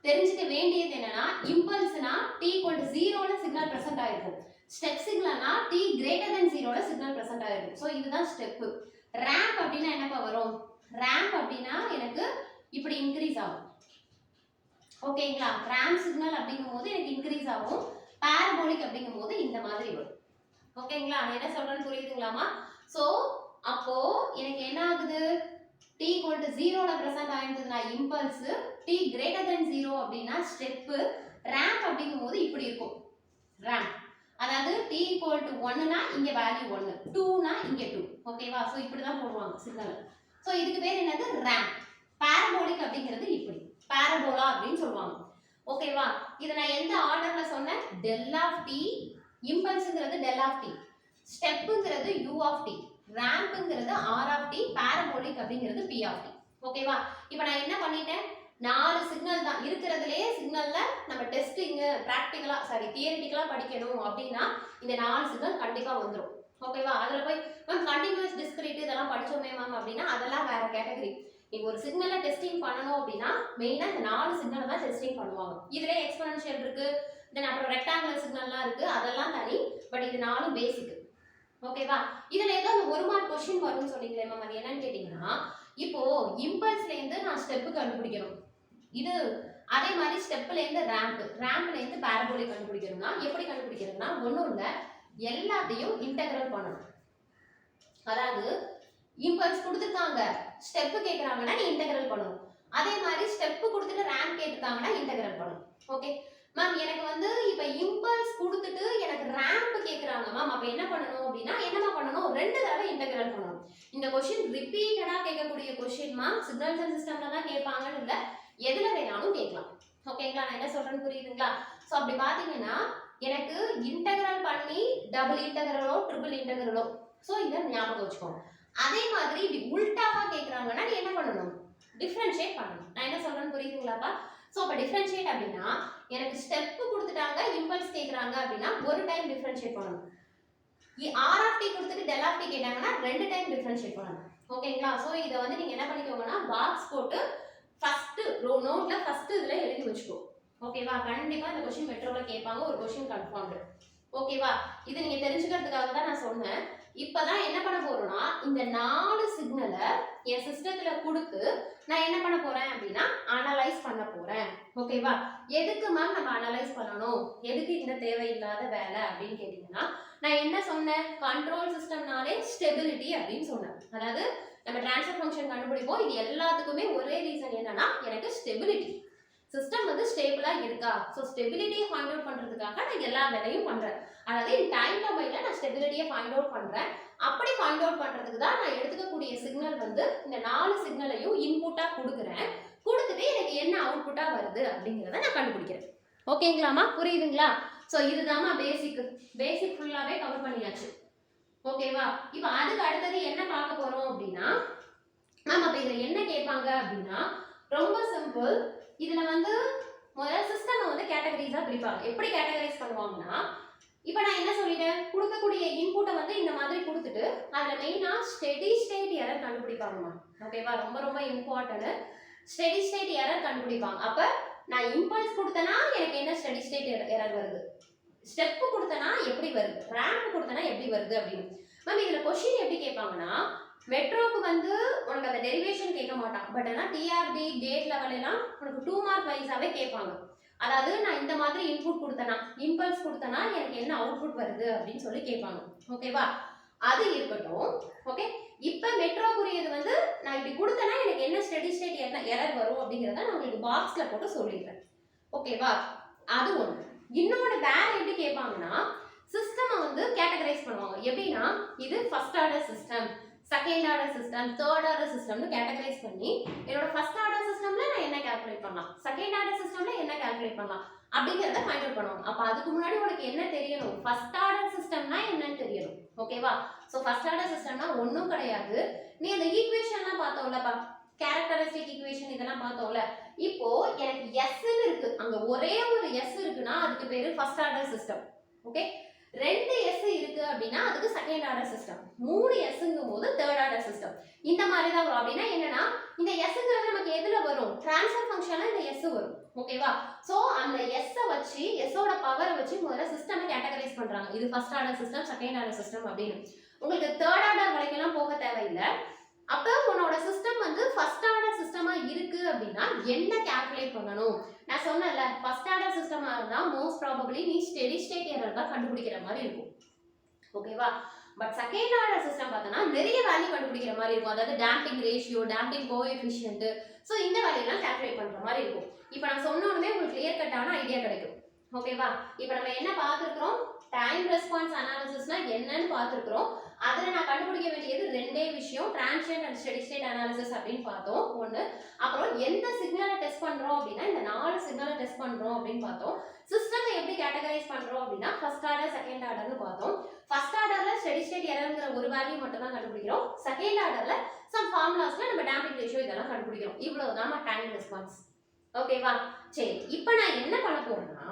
தெரிஞ்சுக்க வேண்டியது என்னன்னா, இம்பல்ஸ்னா t = 0ல சிக்னல் பிரசன்ட் ஆயிருக்கும். ஸ்டெப் சிக்னல்னா t greater than 0ல சிக்னல் பிரசன்ட் ஆயிருக்கும். ஸோ இதுதான் ஸ்டெப். ரேம்ப் அப்படின்னா என்னப்பா வரும்? ரேம்ப் அப்படின்னா எனக்கு இப்படி இன்க்ரீஸ் ஆகும். ஓகேங்களா, ரேம்ப் சிக்னல் அப்படிங்கும்போது எனக்கு இன்க்ரீஸ் ஆகும். பாரபோலிக் அப்படிங்கும்போது இந்த மாதிரி வரும். ஓகேங்களா, நான் என்ன சொல்றேன்னு புரியுதுங்களாமா? ஸோ அப்போ எனக்கு என்ன ஆகுது? t = 0ல பிரசன்ட் ஆயிருந்ததுனா இம்பல்ஸ், t greater than 0 அப்படின்னா ஸ்டெப், ரேம்ப் அப்படிங்கும்போது இப்படி இருக்கும். ரேம்ப் அதாவது t = 1னா இங்க வேல்யூ 1, 2னா இங்க 2. ஓகேவா, சோ இப்படி தான் போடுவாங்க சிக்னல். சோ இதுக்கு பேர் என்னது? ரேம்ப். பாரபோலிக் அப்படிங்கிறது இப்படி, பாரபோலா அப்படின்னு சொல்லுவாங்க. ஓகேவா, இத நான் எந்த ஆர்டர்ல சொன்னேன்? del of t, இம்பல்ஸ்ங்கிறது del of t, ஸ்டெப்ங்கிறது u of t, ரேம்ப்ங்கிறது r of t, parabolic அப்படிங்கிறது p of t. ஓகேவா, இப்போ நான் என்ன பண்ணிட்டேன்? 4 சிக்னல் தான் இருக்கிறதுலயே. சிக்னல்ல நம்ம டெஸ்டிங் பிராக்டிகலா தியரிட்டிக்கலா படிக்கணும் அப்படின்னா இந்த 4 சிக்னல் கண்டிப்பா வந்துரும். ஓகேவா, அதுல போய் மேம் கண்டினியூஸ் டிஸ்கிரீட் இதெல்லாம் படிச்சோமே மேம் அப்படின்னா அதெல்லாம் வேற கேட்டகரி. நீங்க ஒரு சிக்னலை டெஸ்டிங் பண்ணணும் அப்படின்னா மெயினா இந்த 4 சிக்னலை தான் டெஸ்டிங் பண்ணுவாங்க. இதுல எக்ஸ்போனன்ஷியல் இருக்கு, தென் அப்புறம் ரெக்டாங்குலர் சிக்னல்லாம் இருக்கு, அதெல்லாம் தனி. பட் இது 4 பேசிக். ஓகேவா, இதுல ஏதோ ஒரு மார்க் क्वेश्चन வரும்னு சொன்னீங்களே மேம், அது என்னன்னு கேட்டீங்கன்னா, இப்போ இம்பல்ஸ்ல இருந்து நான் ஸ்டெப் கண்டுபிடிக்கணும். இது அதே மாதிரி ஸ்டெப்ல இருந்து ரேம்ப்ல இருந்து பாரபோலிக் கண்டுபிடிக்கணும்னா எப்படி கண்டுபிடிக்கிறதுனா, ஒண்ணும் இல்ல, எல்லாத்தையும் இன்டகிரல் பண்ணணும். அதாவது இம்பல்ஸ் கொடுத்துட்டாங்க, ஸ்டெப் கேக்குறாங்கன்னா நீ இன்டகிரல் பண்ணணும். அதே மாதிரி ஸ்டெப் கொடுத்துட்டு ரேம்ப் கேட்டுட்டாங்கன்னா இன்டகிரல் பண்ணணும். ஓகே மேம், எனக்கு வந்து இப்ப இம்பல்ஸ் கொடுத்துட்டு எனக்கு ரேம்ப் கேக்குறாங்க மேம், அப்ப என்ன பண்ணணும் அப்படின்னா என்னமா பண்ணணும்? 2 தடவை இன்டகிரல் பண்ணணும். இந்த क्वेश्चन ரிப்பீட்டடா கேட்கக்கூடிய क्वेश्चन மேம், சிக்னல்ஸ் அண்ட் சிஸ்டம்ல தான் கேட்பாங்கன்னு இல்ல, எதுல வேணாலும் கேட்கலாம். ஓகேங்களா, நான் என்ன சொல்றேன்னு புரியுதுங்களா? சோ அப்படி பாத்தீங்கன்னா எனக்கு இன்டகிரல் பண்ணி டபுள் இன்டகிரலோ ட்ரிபிள் இன்டகிரலோ, சோ இத ஞாபகம் வச்சுக்கோங்க. அதே மாதிரி இப்படி உல்டாவா கேக்குறாங்கன்னா நீ என்ன பண்ணணும்? டிஃபரன்ஷியேட் பண்ணணும். நான் என்ன சொல்றேன்னு புரியுதுங்களாப்பா? சோ அப்ப டிஃபரன்ஷியேட் அப்படின்னா எனக்கு ஸ்டெப் கொடுத்துட்டாங்க, இம்பல்ஸ் கேக்குறாங்க அப்படின்னா ஒரு டைம் டிஃபரன்ஷியேட் பண்ணணும். r of t கொடுத்துட்டு del of t கேட்டாங்கன்னா 2 டைம் டிஃபரன்ஷியேட் பண்ணணும். ஓகேங்களா, சோ இத வந்து நீங்க என்ன பண்ணிக்கோங்கன்னா பாக்ஸ் போட்டு ஃபர்ஸ்ட் நோட்ல ஃபர்ஸ்ட் இதுல எழுதி வச்சுக்கோ. ஓகேவா, கண்டிப்பா இந்த क्वेश्चन மெட்ரோல கேட்பாங்க, ஒரு क्वेश्चन கன்ஃபார்ம்டு. ஓகேவா, இது நீங்க தெரிஞ்சுக்கிறதுக்காக தான் நான் சொன்னேன். இப்பதான் என்ன பண்ண போறோம்னா இந்த 4 சிக்னலை என் சிஸ்டத்துல கொடுத்து நான் என்ன பண்ண போறேன் அப்படின்னா அனலைஸ் பண்ண போறேன். ஓகேவா, எதுக்கு மேம் நம்ம அனலைஸ் பண்ணணும், எதுக்கு இந்த தேவையில்லாத வேலை அப்படின்னு கேட்டீங்கன்னா, நான் என்ன சொன்னேன்? கண்ட்ரோல் சிஸ்டம்னாலே ஸ்டெபிலிட்டி அப்படின்னு சொன்னேன். அதாவது நம்ம ட்ரான்ஸ்ஃபர் ஃபங்க்ஷன் கண்டுபிடிப்போம், இது எல்லாத்துக்குமே ஒரே ரீசன் என்னன்னா எனக்கு ஸ்டெபிலிட்டி, சிஸ்டம் வந்து ஸ்டேபிளா இருக்கா. ஸோ ஸ்டெபிலிட்டியை ஃபைண்ட் அவுட் பண்றதுக்காக நான் எல்லா வேலையும் பண்றேன். அதாவது இந்த டைம் டொமைன்ல நான் ஸ்டெபிலிட்டியை ஃபைண்ட் அவுட் பண்றேன். அப்படி ஃபைண்ட் அவுட் பண்றதுக்கு தான் நான் எடுத்துக்கக்கூடிய சிக்னல் வந்து இந்த 4 சிக்னலையும் இன்புட்டா கொடுக்குறேன். கொடுத்துட்டு எனக்கு என்ன அவுட்புட்டா வருது அப்படிங்கிறத நான் கண்டுபிடிக்கிறேன். ஓகேங்களாமா, புரியுதுங்களா? ஸோ இதுதாம்மா பேசிக் ஃபுல்லாவே கவர் பண்ணியாச்சு. ஓகேவா, இப்போ அதுக்கு அடுத்தது என்ன பார்க்க போறோம் அப்படின்னா, மேம் அப்ப இதுல என்ன கேட்பாங்க அப்படின்னா ரொம்ப சிம்பிள். இதுல வந்து முதல்ல சிஸ்டம் வந்து கேட்டகரிஸா பிரிப்பாங்க. எப்படி கேட்டகரைஸ் பண்ணுவாங்கன்னா, இப்போ நான் என்ன சொல்லிட்டேன்? கொடுக்கக்கூடிய இன்புட்டை வந்து இந்த மாதிரி கொடுத்துட்டு அதுல மெயினா ஸ்டெடி ஸ்டேட் எரர் கண்டுபிடிப்பாங்கம்மா. ஓகேவா, ரொம்ப ரொம்ப இம்பார்ட்டன்ட். ஸ்டெடி ஸ்டேட் எரர் கண்டுபிடிப்பாங்க. அப்ப நான் இம்பல்ஸ் கொடுத்தனா எனக்கு என்ன ஸ்டெடி ஸ்டேட் எரர் வருது, ஸ்டெப் கொடுத்தனா எப்படி வருது, ரேம்ப் கொடுத்தனா எப்படி வருது அப்படின்னு. மேம் இதுல क्वेश्चन எப்படி கேட்பாங்கன்னா, மெட்ரோக்கு வந்து உனக்கு அந்த டெரிவேஷன் கேட்க மாட்டான். பட் ஆனால் டிஆர்பி கேட் லெவல் எல்லாம் உனக்கு 2 மார்க் வைஸாவே கேட்பாங்க. அதாவது நான் இந்த மாதிரி இன்புட் கொடுத்தனா, இம்பல்ஸ் கொடுத்தனா எனக்கு என்ன அவுட்புட் வருது அப்படின்னு சொல்லி கேட்பாங்க. ஓகேவா, அது இருக்கட்டும். ஓகே, இப்போ மெட்ரோக்குரியது வந்து நான் இப்படி கொடுத்தனா எனக்கு என்ன ஸ்டெடி ஸ்டேட் எரர் வரும் அப்படிங்கிறத நான் உங்களுக்கு பாக்ஸ்ல போட்டு சொல்லிடுறேன். ஓகேவா, அது ஒன்று. இன்னொன்று வேற எப்படி கேட்பாங்கன்னா, சிஸ்டம் வந்து கேட்டகரைஸ் பண்ணுவாங்க. எப்படின்னா இது first order system, second order system, third order சிஸ்டம்னு கேட்டகரைஸ் பண்ணி என்னோட ஃபர்ஸ்ட் ஆர்டர் சிஸ்டம்ல நான் என்ன கால்குலேட் பண்ணலாம், செகண்ட் ஆர்டர் சிஸ்டம்ல என்ன கால்குலேட் பண்ணலாம் அப்படிங்கறத ஃபைண்ட் அவுட் பண்ணுவாங்க. அப்ப அதுக்கு முன்னாடி உனக்கு என்ன தெரியணும்? ஃபர்ஸ்ட் ஆர்டர் சிஸ்டம்னா என்னன்னு தெரியணும். ஓகேவா, சோ ஃபர்ஸ்ட் ஆர்டர் சிஸ்டம்னா ஒண்ணும் கிடையாது. நீ அந்த ஈக்குவேஷன்லாம் பார்த்தோம்லப்பா, கேரக்டரிஸ்டிக் ஈக்குவேஷன் இதெல்லாம் பார்த்தோம்ல. இப்போ எனக்கு s ன்னு இருக்கு, அங்க ஒரே ஒரு s இருக்குன்னா அதுக்கு பேரு first order system. Okay, 2 S இருக்கு அப்படின்னா அதுக்கு செகண்ட் ஆர்டர் சிஸ்டம், 3 Sங்கும் போது தேர்ட் ஆர்டர் சிஸ்டம். இந்த மாதிரி தான் வரும். அப்படின்னா என்னன்னா இந்த Sங்கிறது நமக்கு எதுல வரும், ட்ரான்ஸ்ஃபர் ஃபங்க்ஷன்ல இந்த S வரும். ஓகேவா? சோ அந்த S வச்சு S ஓட பவரை வச்சு முதல்ல சிஸ்டமை கேட்டகரைஸ் பண்றாங்க. இது first order system, second order system அப்படின்னு. உங்களுக்கு தேர்ட் ஆர்டர் வரைக்கும் போக தேவையில்லை. அப்ப உன்னோட சிஸ்டம் வந்து ஃபர்ஸ்ட் ஆர்டர் சிஸ்டமா இருக்கு அப்படின்னா என்ன கால்குலேட் பண்ணணும்? நான் சொன்னேன்ல, ஃபர்ஸ்ட் ஆர்டர் சிஸ்டமா இருந்தா மோஸ்ட் ப்ராபபிலி நீ ஸ்டெடி ஸ்டேட் எரர் தான் கண்டுபிடிக்கிற மாதிரி இருக்கும். ஓகேவா? பட் செகண்ட் ஆர்டர் சிஸ்டம் பார்த்தனா நிறைய வேல்யூ கண்டுபிடிக்கிற மாதிரி இருக்கும். அதாவது damping ratio, damping coefficient, so இந்த வேல்யூலாம் கால்குலேட் பண்ற மாதிரி இருக்கும். இப்போ நான் சொன்னோனே உங்களுக்கு கிளியர் கட்டான ஐடியா கிடைக்கும். ஓகேவா? இப்போ நம்ம என்ன பார்த்திருக்கோம், டைம் ரெஸ்பான்ஸ் அனாலிசிஸ்னா என்னன்னு பார்த்திருக்கோம். அதுல நான் கண்டுபிடிக்க வேண்டியது ரெண்டே விஷயம், transient and steady state analysis அப்படின்னு பார்த்தோம் ஒன்று. அப்புறம் எந்த சிக்னலை டெஸ்ட் பண்றோம் அப்படின்னா இந்த 4 சிக்னலை டெஸ்ட் பண்றோம் அப்படின்னு பார்த்தோம். சிஸ்டமை எப்படி கேட்டகரைஸ் பண்றோம் அப்படின்னா ஃபர்ஸ்ட் ஆர்டர், செகண்ட் ஆர்டர்னு பார்த்தோம். ஃபர்ஸ்ட் ஆர்டர்ல ஸ்டெடி ஸ்டேட் எரர்ங்கிற ஒரு வேல்யூ மட்டும் தான் கண்டுபிடிக்கிறோம். செகண்ட் ஆர்டர்ல சம் ஃபார்முலாஸ்ல நம்ம டேம்பிங் ரேஷியோ இதெல்லாம் கண்டுபிடிக்கிறோம். இவ்வளவுதான் டைம் ரெஸ்பான்ஸ். ஓகேவா? சரி, இப்போ நான் என்ன பண்ண போறேன்னா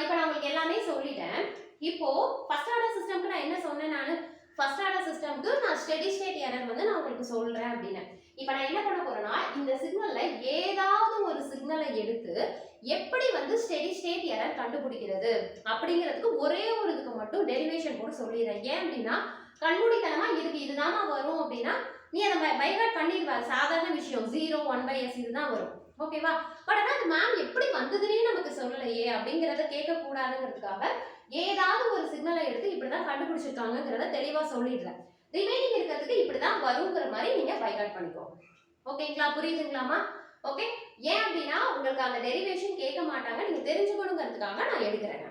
இப்போ நான் உங்களுக்கு எல்லாமே சொல்லிட்டேன். இப்போ ஃபர்ஸ்ட் ஆர்டர் சிஸ்டம்க்கு நான் என்ன சொன்னேன், நான் ஃபர்ஸ்ட் ஆர்டர் சிஸ்டம்க்கு நான் ஸ்டெடி ஸ்டேட் எரர் வந்து நான் உங்களுக்கு சொல்றேன் அப்படின்னு. இப்போ நான் என்ன பண்ண போறேன்னா இந்த சிக்னல்ல ஏதாவது ஒரு சிக்னலை எடுத்து எப்படி வந்து ஸ்டெடி ஸ்டேட் எரர் கண்டுபிடிக்கிறது அப்படிங்கிறதுக்கு ஒரே ஒரு இதுக்கு மட்டும் டெரிவேஷன் கூட சொல்லிடுறேன். ஏன் அப்படின்னா கண்மூடித்தனமா இதுக்கு இதுதான் வரும் அப்படின்னா நீ அதை பைகாட் பண்ணிடுவா. சாதாரண விஷயம் 0 1/s இதுதான் வரும். ஓகேவா? பட் ஆனால் அது மேம் எப்படி வந்ததுன்னே நமக்கு சொல்லலையே அப்படிங்கிறத கேட்கக்கூடாதுங்கிறதுக்காக ஏதாவது ஒரு சிக்னலை எடுத்து இப்படிதான் கண்டுபிடிச்சிருக்காங்கிறத தெளிவா சொல்லிடுறேன். ரிமைனிங் இருக்கிறதுக்கு இப்படிதான் வருங்கிற மாதிரி நீங்க பைகாட் பண்ணிக்கோங்க. ஓகேங்களா? புரியுதுங்களாமா? ஓகே. ஏன் அப்படின்னா உங்களுக்கு அந்த டெரிவேஷன் கேட்க மாட்டாங்க, நீங்க தெரிஞ்சுக்கணுங்கிறதுக்காக நான் எடுக்கிறேன்.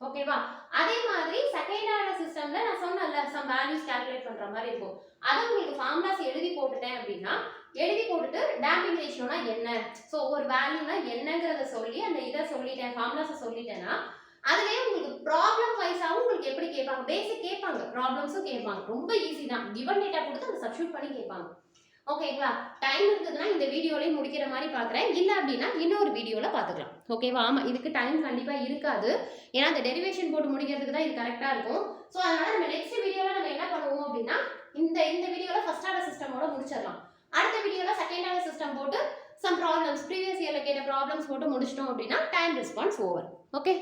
ஓகேவா? அதே மாதிரி செகண்ட் ஆர்டர் சிஸ்டம்ல நான் சொன்னேன்ல சம் வேல்யூஸ் கால்குலேட் பண்ற மாதிரி இருக்கும். அதை உங்களுக்கு ஃபார்முலாஸ் எழுதி போட்டுட்டேன் அப்படின்னா எழுதி போட்டுட்டு டேம்பிங் ரேஷியோனா என்ன, ஸோ ஒரு வேல்யூனா என்னங்கிறத சொல்லி அந்த இதை சொல்லிட்டேன், ஃபார்முலாஸை சொல்லிட்டேன்னா அதுலேயே உங்களுக்கு ப்ராப்ளம் வைஸாகவும் உங்களுக்கு எப்படி கேட்பாங்க, பேசிக் கேட்பாங்க, ப்ராப்ளம்ஸும் கேட்பாங்க. ரொம்ப ஈஸி தான், கிவன் டேட்டா கொடுத்து அதை சப்ஸ்டியூட் பண்ணி கேட்பாங்க. ஓகேங்களா? டைம் இருந்ததுன்னா இந்த வீடியோலயே முடிக்கிற மாதிரி பார்க்குறேன், இல்லை அப்படின்னா இன்னொரு வீடியோவில் பார்த்துக்கலாம். ஓகேவா? ஆமாம், இதுக்கு டைம் கண்டிப்பாக இருக்காது, ஏன்னா அந்த டெரிவேஷன் போட்டு முடிக்கிறதுக்கு தான் இது கரெக்டாக இருக்கும். ஸோ அதனால நம்ம நெக்ஸ்ட் வீடியோவில் நம்ம என்ன பண்ணுவோம் அப்படின்னா இந்த வீடியோவில் ஃபர்ஸ்ட் ஆர்டர் சிஸ்டமோட முடிச்சிடலாம். அடுத்த வீடியோவில் செகண்ட் ஆர்டர் சிஸ்டம் போட்டு சம் ப்ராப்ளம்ஸ் ப்ரீவியஸ் இயர்ல கேட்ட ப்ராப்ளம்ஸ் போட்டு முடிச்சிட்டோம் அப்படின்னா டைம் ரெஸ்பான்ஸ் ஓவர். ஓகே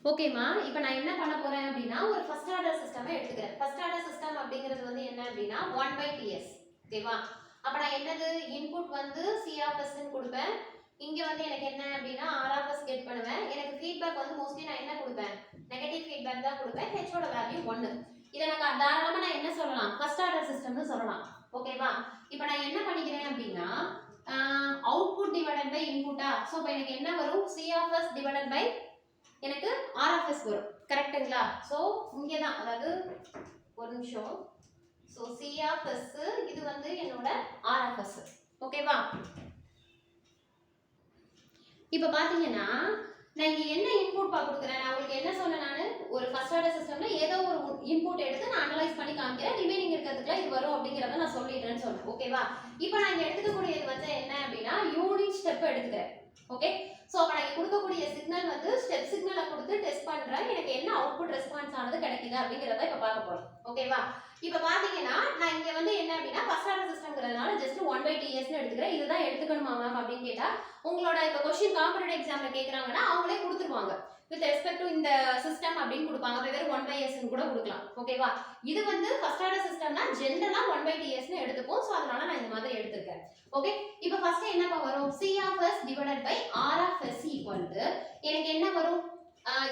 ஓகேமா? இப்போ நான் என்ன பண்ண போறேன் அப்படின்னா ஒரு ஃபர்ஸ்ட் ஆர்டர் சிஸ்டமை எடுத்துக்கிறேன். ஃபர்ஸ்ட் ஆர்டர் சிஸ்டம் அப்படிங்கிறது வந்து என்ன அப்படின்னா 1/ts. ஓகேவா? அப்போ நான் என்னது இன்புட் வந்து C(s) ன்னு கொடுப்பேன். இங்க வந்து எனக்கு என்ன அப்படின்னா R(s) கெட் பண்ணுவேன். எனக்கு ஃபீட்பேக் வந்து மோஸ்ட்லி நான் என்ன கொடுப்பேன், நெகட்டிவ் ஃபீட்பேக் தான் கொடுப்பேன். h ஓட வேல்யூ 1. இதை நான் தாராளமா நான் என்ன சொல்லலாம், ஃபர்ஸ்ட் ஆர்டர் சிஸ்டம்னு சொல்லலாம். ஓகேவா? இப்போ நான் என்ன பண்ணிக்கிறேன் அப்படின்னா அவுட்புட் டிவைடட் பை இன்புட்டா, ஸோ இப்போ எனக்கு என்ன வரும், C(s) டிவைடட் பை எனக்கு R(s) வரும். கரெக்ட்டுங்களா? ஸோ இங்கே தான், அதாவது ஒரு நிமிஷம், ஸோ C(s) இது வந்து என்னோட R(s). ஓகேவா? இப்போ பார்த்தீங்கன்னா நான் இங்கே என்ன இன்புட் கொடுக்குறேன், நான் உங்களுக்கு என்ன சொன்னேன், நான் ஒரு ஃபர்ஸ்ட் ஆர்டர் சிஸ்டம்ல ஏதோ ஒரு இன்புட் எடுத்து நான் அனலைஸ் பண்ணி காமிக்கிறேன், ரிமைனிங் இருக்கிறதுக்குலாம் இது வரும் அப்படிங்கிறத நான் சொல்லிடுறேன்னு சொல்றேன். ஓகேவா? இப்போ நான் இங்கே எடுத்துக்கக்கூடியது வந்து என்ன அப்படின்னா யூனிட் ஸ்டெப் எடுத்துக்கிறேன். ஓகே, ஸோ அப்போ நான் கொடுக்கக்கூடிய சிக்னல் வந்து ஸ்டெப் சிக்னலை கொடுத்து டெஸ்ட் பண்ணுறேன், எனக்கு என்ன அவுட்புட் ரெஸ்பான்ஸ் ஆனது கிடைக்குது அப்படிங்கிறத இப்போ பார்க்க போகிறோம். ஓகேவா? இப்போ பார்த்தீங்கன்னா நான் இங்கே வந்து என்ன அப்படின்னா ஃபர்ஸ்ட் ஆர்டர் சிஸ்டம்ங்கிறதுனால ஜஸ்ட் 1/ts எடுத்துக்கிறேன். இதுதான் எடுத்துக்கணுமா மேம் அப்படின்னு கேட்டால் உங்களோட இப்போ கொஸ்டின் காம்படிட்டிவ் எக்ஸாம்ல கேட்குறாங்கன்னா அவங்களே கொடுத்துருவாங்க வித் ரெஸ்பெக்ட் டு இந்த சிஸ்டம் அப்படின்னு கொடுப்பாங்க. வெறும் 1/s கூட கொடுக்கலாம். ஓகேவா? இது வந்து ஃபர்ஸ்ட் ஆர்டர் சிஸ்டம்னா ஜென்ரலாக 1/ts எடுத்துப்போம். ஸோ அதனால நான் இந்த மாதிரி எடுத்திருக்கேன். ஓகே, இப்போ ஃபர்ஸ்ட் என்னப்பா வரும், C(s) divided by R(s) equal to எனக்கு என்ன வரும்,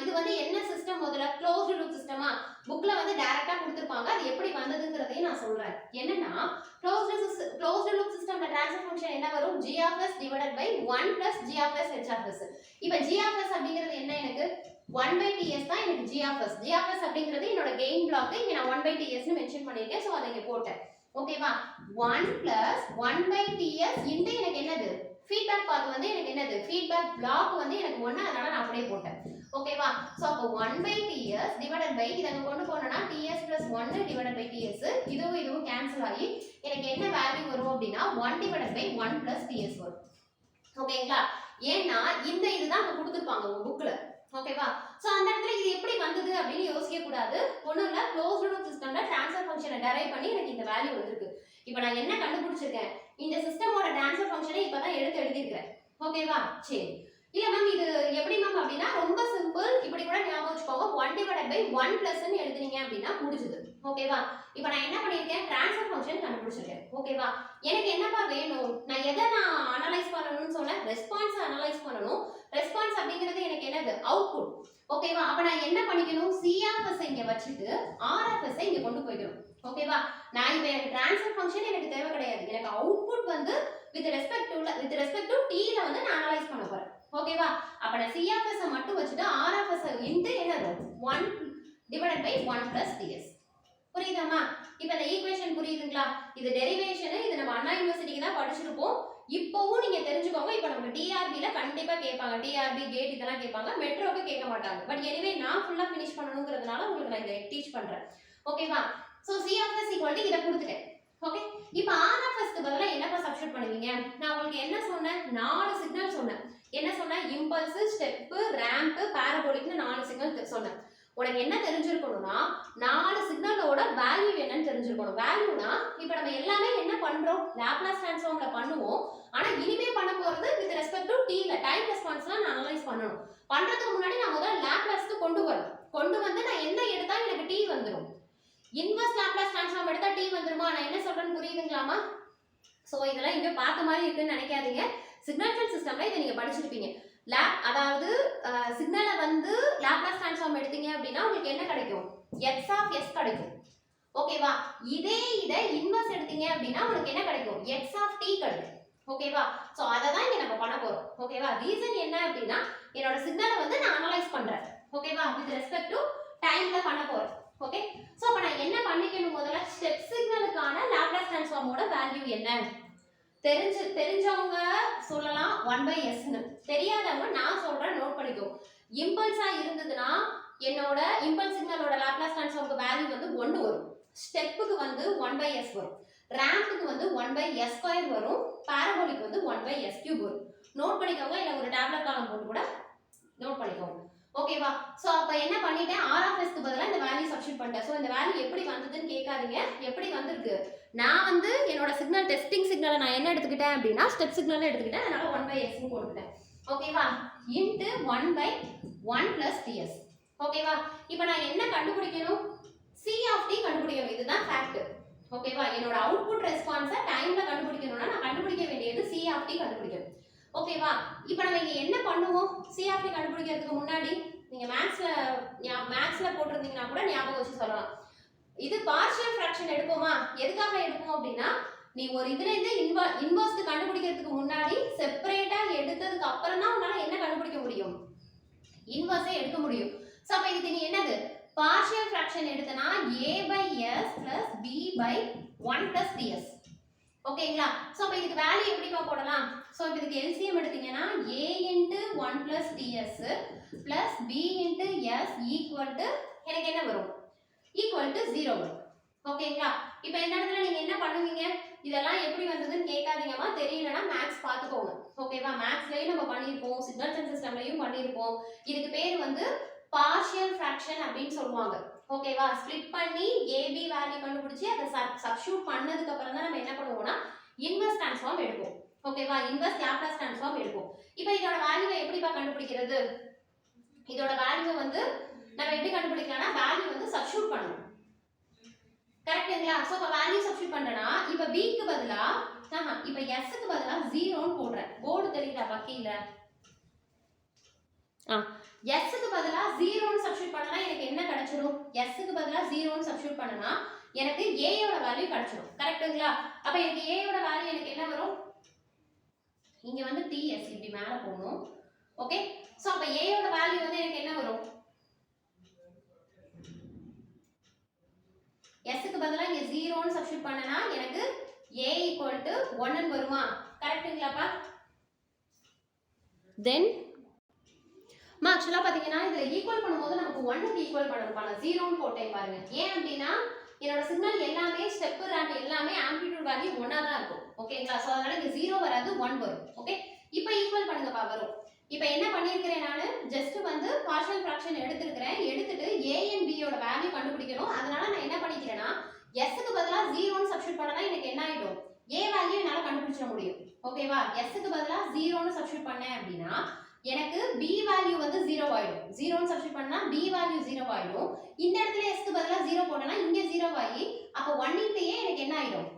இது வந்து என்ன சிஸ்டம், முதல்ல க்ளோஸ்டு லூப் சிஸ்டமா, புக்ல வந்து டைரக்டா கொடுத்திருப்பாங்க, அது எப்படி வந்ததுங்கிறதையும் நான் சொல்றேன். என்னன்னா க்ளோஸ்டு லூப் சிஸ்டம்ல ட்ரான்ஸ்ஃபர் ஃபங்க்ஷன் என்ன வரும், G(s) divided by 1 plus G(h)(s). இப்போ G(s) அப்படிங்கிறது என்ன, எனக்கு 1/ts தான் எனக்கு G(s). G(s) அப்படிங்கிறது என்னோட கெயின் பிளாக், இங்க நான் 1/ts னு மென்ஷன் பண்ணிருக்கேன். சோ அதை இங்க போட்டேன். ஓகேவா? 1 plus 1/ts இன்டு எனக்கு என்னது ஃபீட்பேக் பாத் வந்து எனக்கு என்னது ஃபீட்பேக் பிளாக் வந்து எனக்கு 1, அதனால நான் அப்படியே போட்டேன். ஓகேவா? சோ அப்போ 1/ts டிவைடட் பை இத அங்க கொண்டு போனனா ts plus 1 divided by ts, இதுவும் கேன்சல் ஆகி எனக்கு என்ன வேல்யூ வரும் அப்படினா 1 டிவைடட் பை 1 plus ts வரும். ஓகேங்களா? ஏன்னா இந்த இதுதான் அங்க கொடுத்திருப்பாங்க உங்க புக்ல. ஓகேவா? சோ அந்த இடத்துல இது எப்படி வந்தது அப்படின்னு யோசிக்க கூடாது. ஒண்ணும் இல்ல, க்ளோஸ்ட் லூப் சிஸ்டம்ல ட்ரான்ஸ்ஃபர் ஃபங்க்ஷனை டெரைவ் பண்ணி எனக்கு இந்த வேல்யூ வந்திருக்கு. இப்போ நான் என்ன கண்டுபிடிச்சிருக்கேன், இந்த சிஸ்டமோட ட்ரான்ஸ்ஃபர் ஃபங்க்ஷனை இப்பதான் எடுத்து எழுதியிருக்கிறேன். ஓகேவா? சரி. இல்ல மேம் இது எப்படி மேம் அப்படின்னா ரொம்ப சிம்பிள். இப்படி கூட ஞாபகம் வச்சுக்கோங்க, 1 டிவைடட் பை 1 பிளஸ் ன்னு எழுதுனீங்க அப்படின்னா முடிஞ்சது. ஓகேவா? இப்போ நான் என்ன பண்ணிருக்கேன், ட்ரான்ஸ்ஃபர் ஃபங்க்ஷன் கண்டுபிடிச்சிருக்கேன். ஓகேவா? எனக்கு என்னப்பா வேணும், நான் எதை அனலைஸ் பண்ணணும்னு சொன்னேன், ரெஸ்பான்ஸ் அனலைஸ் பண்ணணும். ரெஸ்பான்ஸ் அப்படிங்கிறது எனக்கு என்னது, அவுட்புட். ஓகேவா? அப்ப நான் என்ன பண்ணிக்கணும், C(s) இங்க வச்சிட்டு R(s) இங்க கொண்டு போய்க்கணும். ஓகேவா? நான் இப்போ எனக்கு ட்ரான்ஸ்ஃபர் ஃபங்க்ஷன் எனக்கு தேவை கிடையாது. எனக்கு அவுட்புட் வந்து வித் ரெஸ்பெக்ட் டு t ல வந்து நான் அனலைஸ் பண்ண போறேன். ஓகேவா? அப்ப நான் C(s) மட்டும் வச்சிட்டு R(s) இன்டு என்னது 1 டிவைடட் பை 1 பிளஸ் ds. புரியுதாமா? இப்போ இந்த ஈக்குவேஷன் புரியுதுங்களா? இது டெரிவேஷன், இது நம்ம அண்ணா யூனிவர்சிட்டிக்கு தான் படிச்சிருப்போம். இப்போவும் நீங்க தெரிஞ்சுக்கோங்க. இப்போ நமக்கு டிஆர்பி ல கண்டிப்பா கேட்பாங்க, டிஆர்பி கேட் இதெல்லாம் கேட்பாங்க, மெட்ரோக்கு கேட்க மாட்டாங்க. பட் எனிவே நான் ஃபுல்லா ஃபினிஷ் பண்ணணும்ங்கிறதுனால உங்களுக்கு நான் இதை டீச் பண்றேன். ஓகேவா? சோ C(s) ஈக்குவல் டு இத கொடுத்துட்டேன். ஓகே, இப்போ R(s) க்கு பதிலா என்னப்பா சப்ஸ்டிட்யூட் பண்ணுவீங்க? நான் உங்களுக்கு என்ன சொன்னேன், 4 சிக்னல் சொன்னேன். என்ன சொன்னேன், இம்பல்ஸ், ஸ்டெப், ரேம்ப், பாராபோலிக்னு 4 சிக்னல் சொன்னேன். உனக்கு என்ன தெரிஞ்சிருக்கணும்னா 4 சிக்னலோட வேல்யூ என்னன்னு தெரிஞ்சிருக்கணும். வேல்யூனா இப்போ நம்ம எல்லாமே என்ன பண்றோம், லாப்லாஸ் ட்ரான்ஸ்ஃபார்ம்ல பண்ணுவோம். ஆனா இனிமே பண்ண போறது வித் ரெஸ்பெக்ட் டு t ல டைம் ரெஸ்பான்ஸ்லாம் நான் அனலைஸ் பண்ணணும். பண்றதுக்கு முன்னாடி நான் முதல்ல லாப்லாஸ்க்கு கொண்டு வரணும். கொண்டு வந்து நான் என்ன எடுத்தா எனக்கு t வந்துரும். இன்வெர்ஸ் லாப்லாஸ் ட்ரான்ஸ்ஃபார்ம் எடுத்தா t வந்துருமா? நான் என்ன சொல்றேன்னு புரியுதுங்களாமா? சோ இதெல்லாம் இங்க பார்த்த மாதிரி இருக்குன்னு நினைக்காதீங்க. சிக்னல் சிஸ்டம்ல இதை நீங்க படிச்சிருப்பீங்க. அதாவது சிக்னலை வந்து லாப்லாஸ் ட்ரான்ஸ்ஃபார்ம் எடுத்தீங்க அப்படின்னா உங்களுக்கு என்ன கிடைக்கும், x(s) கிடைக்கும். ஓகேவா? இதை இன்வெர்ஸ் எடுத்தீங்க அப்படின்னா உங்களுக்கு என்ன கிடைக்கும், x(t) கிடைக்கும். ஓகேவா? சோ அத தான் இங்க நம்ம பண்ண போறோம். ஓகேவா? ரீசன் என்ன அப்படின்னா என்னோட சிக்னலை வந்து நான் அனலைஸ் பண்றேன். ஓகேவா? வித் ரெஸ்பெக்ட் டு டைம்ல பண்ண போறேன். ஓகே, சோ அப்ப நான் என்ன பண்ணிக்கணும், முதல்ல ஸ்டெப் சிக்னலுக்கான லாப்லாஸ் ட்ரான்ஸ்ஃபார்மோட வேல்யூ என்ன தெரிஞ்சவங்க சொல்லலாம் 1/s ன்னு, தெரியாதவங்க நான் சொல்றேன் நோட் பண்ணிக்கோ. இம்பல்ஸா இருந்ததுன்னா என்னோட இம்பல்ஸ் சிக்னலோட லாப்லாஸ் ட்ரான்ஸ்ஃபார்முக்கு வேல்யூ வந்து 1 வரும். ஸ்டெப்புக்கு வந்து 1/s வரும். ரேம்புக்கு வந்து 1/s² வரும். பாராபோலிக் வந்து 1/s³ வரும். நோட் பண்ணிக்கோங்க, இல்ல ஒரு டேப்லெட் காலம் போட்டு கூட நோட் பண்ணிக்கோங்க. ஓகேவா? சோ அப்ப என்ன பண்ணிட்டேன், R(s) க்கு பதிலா இந்த வேல்யூ சப்ஸ்டிட்யூட் பண்ணிட்டேன். சோ இந்த வேல்யூ எப்படி வந்ததுன்னு கேட்காதீங்க, எப்படி வந்திருக்கு, நான் வந்து என்னோட சிக்னல் டெஸ்டிங் சிக்னலை நான் என்ன எடுத்துக்கிட்டேன் அப்படின்னா ஸ்டெப் சிக்னல் எடுத்துக்கிட்டேன். அதனால 1/s ன்னு போட்டுட்டேன். ஓகேவா? Into 1/1 plus ds. ஓகேவா? இப்போ நான் என்ன கண்டுபிடிக்கணும், C(t) கண்டுபிடிக்கணும். இதுதான் ஃபேக்ட். ஓகேவா? என்னோட அவுட்புட் ரெஸ்பான்ஸை டைம்ல கண்டுபிடிக்கணும்னா நான் கண்டுபிடிக்க வேண்டியது C(t) கண்டுபிடிக்கணும். ஓகேவா? இப்போ நம்ம இங்க என்ன பண்ணுவோம், C(t) கண்டுபிடிக்கிறதுக்கு முன்னாடி நீங்க மேத்ஸ்ல போட்டிருந்தீங்கன்னா கூட ஞாபகம் வச்சு சொல்லலாம். இது பார்ஷியல் ஃபிராக்ஷன் எடுப்போமா? எதுக்காக எடுப்போம் அப்படின்னா நீ ஒரு இதுல இருந்து இன்வெர்ஸ் கண்டுபிடிக்கிறதுக்கு முன்னாடி செப்பரேட்டா எடுத்ததுக்கு அப்புறம் தான் உன்னால என்ன கண்டுபிடிக்க முடியும், இன்வெர்ஸே எடுக்க முடியும். சோ அப்ப இதுக்கு நீ என்னது, பார்ஷியல் ஃபிராக்ஷன் எடுத்தனா a/s plus b/1 plus ds. ஓகேங்களா? சோ அப்ப இதுக்கு வேல்யூ எப்படிப்பா போடலாம், சோ இப்போ இதுக்கு LCM எடுத்தீங்கன்னா a into 1 plus ds plus b into s equal to எனக்கு என்ன வரும், equal to 0 வரும். ஓகேங்களா? இப்போ இந்த இடத்துல நீங்க என்ன பண்ணுவீங்க, இதெல்லாம் எப்படி வந்ததுன்னு கேட்காதீங்கம்மா, தெரியலனா மேத்ஸ் பார்த்துக்கோங்க. ஓகேவா? மேத்ஸ்லயும் நம்ம பண்ணியிருப்போம், சிக்னல்ஸ் அண்ட் சிஸ்டம்லயும் பண்ணியிருப்போம். இதுக்கு பேர் வந்து பார்ஷியல் ஃபிராக்ஷன் அப்படின்னு சொல்லுவாங்க. ஓகேவா? ஸ்ப்ளிட் பண்ணி AB வேல்யூ கண்டுபிடிச்சி அதை சப்ஸ்டிட்யூட் பண்ணதுக்கு அப்புறம் தான் நம்ம என்ன பண்ணுவோம்னா இன்வெர்ஸ் ட்ரான்ஸ்ஃபார்ம் எடுப்போம். ஓகேவா? இன்வெர்ஸ் லாப்லாஸ் ட்ரான்ஸ்ஃபார்ம் எடுப்போம். இப்போ இதோட வேல்யூவை எப்படிப்பா கண்டுபிடிக்கிறது, இதோட வேல்யூ வந்து நம்ம எப்படி கண்டுபிடிக்கலாம்னா வேல்யூ வந்து சப்ஸ்டிட்யூட் பண்ணணும். கரெக்ட்டுங்களா? சோ அப்ப வேல்யூ சப்ஸ்டிட்யூட் பண்றேனா இப்போ b க்கு பதிலா இப்போ s க்கு பதிலா 0 ன்னு போடுறேன். போர்டு தெரியுதா பக்கீல? s க்கு பதிலா 0 ன்னு சப்ஸ்டிட்யூட் பண்ணனா எனக்கு என்ன கிடைச்சிரும், s க்கு பதிலா 0 ன்னு சப்ஸ்டிட்யூட் பண்ணனா எனக்கு a யோட வேல்யூ கிடைச்சிரும். கரெக்ட்டுங்களா? அப்ப எனக்கு a யோட வேல்யூ எனக்கு என்ன வரும், இங்க வந்து ts இப்படி மேல போணும். ஓகே, சோ அப்ப a யோட வேல்யூ வந்து எனக்கு என்ன வரும், s க்கு பதிலா இங்க 0 ன்னு சப்ஸ்டிட்யூட் பண்ணனா எனக்கு a equal to 1 ன்னு வருமா? கரெக்ட்டுங்களாப்பா? தென் ஆக்சுவலா பாத்தீங்கன்னா இதுல ஈக்குவல் பண்ணும்போது நமக்கு 1 க்கு ஈக்குவல் பண்ணணும். நான் 0 ன்னு போட்டேன் பாருங்க. ஏன் அப்படின்னா என்னோட சிக்னல் எல்லாமே ஸ்டெப் ரேம்ப் எல்லாமே ஆம்ப்ளிட்யூட் வேல்யூ 1 தான் இருக்கும். ஓகேங்களா? சோ அதனால இங்க 0 வராது 1 வரும். ஓகே, இப்போ ஈக்குவல் பண்ணுங்கப்பா வரும். இப்போ என்ன பண்ணியிருக்கிறேன் நான் ஜஸ்ட் வந்து பார்ஷியல் ஃப்ராக்ஷன் எடுத்துருக்கிறேன். எடுத்துட்டு a and b யோட வேல்யூ கண்டுபிடிக்கணும். அதனால நான் என்ன பண்ணிக்கிறேன்னா s-க்கு பதிலாக 0ன்னு சப்ஸ்டிட் பண்ணனா எனக்கு என்ன ஆயிடும், a வேல்யூ என்னால கண்டுபிடிச்சிட முடியும். ஓகேவா? s-க்கு பதிலாக 0ன்னு சப்ஸ்டிட் பண்ணேன் அப்படின்னா எனக்கு b வேல்யூ வந்து 0 ஆயிடும். 0ன்னு சப்ஸ்டிட் பண்ணா b வேல்யூ 0 ஆயிடும். இந்த இடத்துல s-க்கு பதிலாக 0 போட்டனா இங்க 0 ஆகி அப்ப 1 * a எனக்கு என்ன ஆயிடும்,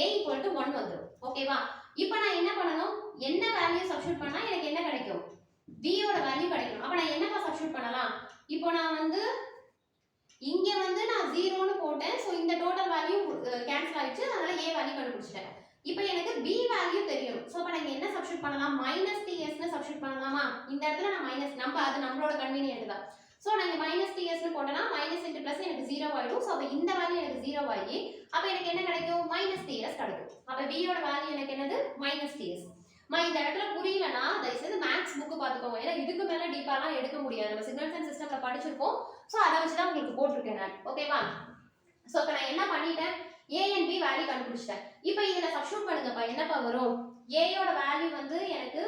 a = 1 வந்துரும். ஓகேவா? இப்போ நான் என்ன பண்ணனும், என்ன வேல்யூ சப்ஸ்டிட் பண்ணா எனக்கு என்ன கிடைக்கும், b யோட வேல்யூ கிடைக்கும். அப்ப நான் என்னப்பா சப்ஸ்டிட் பண்ணலாம், இப்போ நான் வந்து இங்க வந்து நான் 0ன்னு போட்டேன். சோ இந்த டோட்டல் வேல்யூ கேன்சல் ஆயிடுச்சு. அதனால a வேல்யூ கண்டுபிடிச்சிட்டேன். இப்போ எனக்கு b வேல்யூ தெரியும். சோ அப்ப நான் என்ன சப்ஸ்டிட் பண்ணலாம், -ts ன்னு சப்ஸ்டிட் பண்ணலாமா? இந்த இடத்துல நான் மைனஸ் அது நம்மளோட கன்வீனியன்ட் தான். சோ நான் இங்க -ts ன்னு போட்டனா மைனஸ் இன்டு பிளஸ் எனக்கு 0 ஆயிடும். சோ அப்ப இந்த வேல்யூ எனக்கு 0 ஆகி அப்ப எனக்கு என்ன கிடைக்கும், -ts கிடைக்கும். அப்ப b யோட வேல்யூ எனக்கு என்னது, -ts. இந்த இடத்துல புரியலனா தயவுசெய்து மேத்ஸ் புக் பாத்துக்கோங்க. ஏன்னா இதுக்கு மேல டீப்பாலாம் எடுக்க முடியாது. நம்ம சிக்னல்ஸ் அண்ட் சிஸ்டம்ல படிச்சிருக்கோம். சோ அத வச்சு தான் உங்களுக்கு போட்டுருக்கேன் நான். ஓகேவா? சோ இப்போ நான் என்ன பண்ணிட்டேன், a and b வேல்யூ கண்டுபிடிச்சிட்டேன். இப்போ இதல சப்ஸ்டிட்யூட் பண்ணுங்கப்பா. என்னப்பா வரும், a யோட வேல்யூ வந்து எனக்கு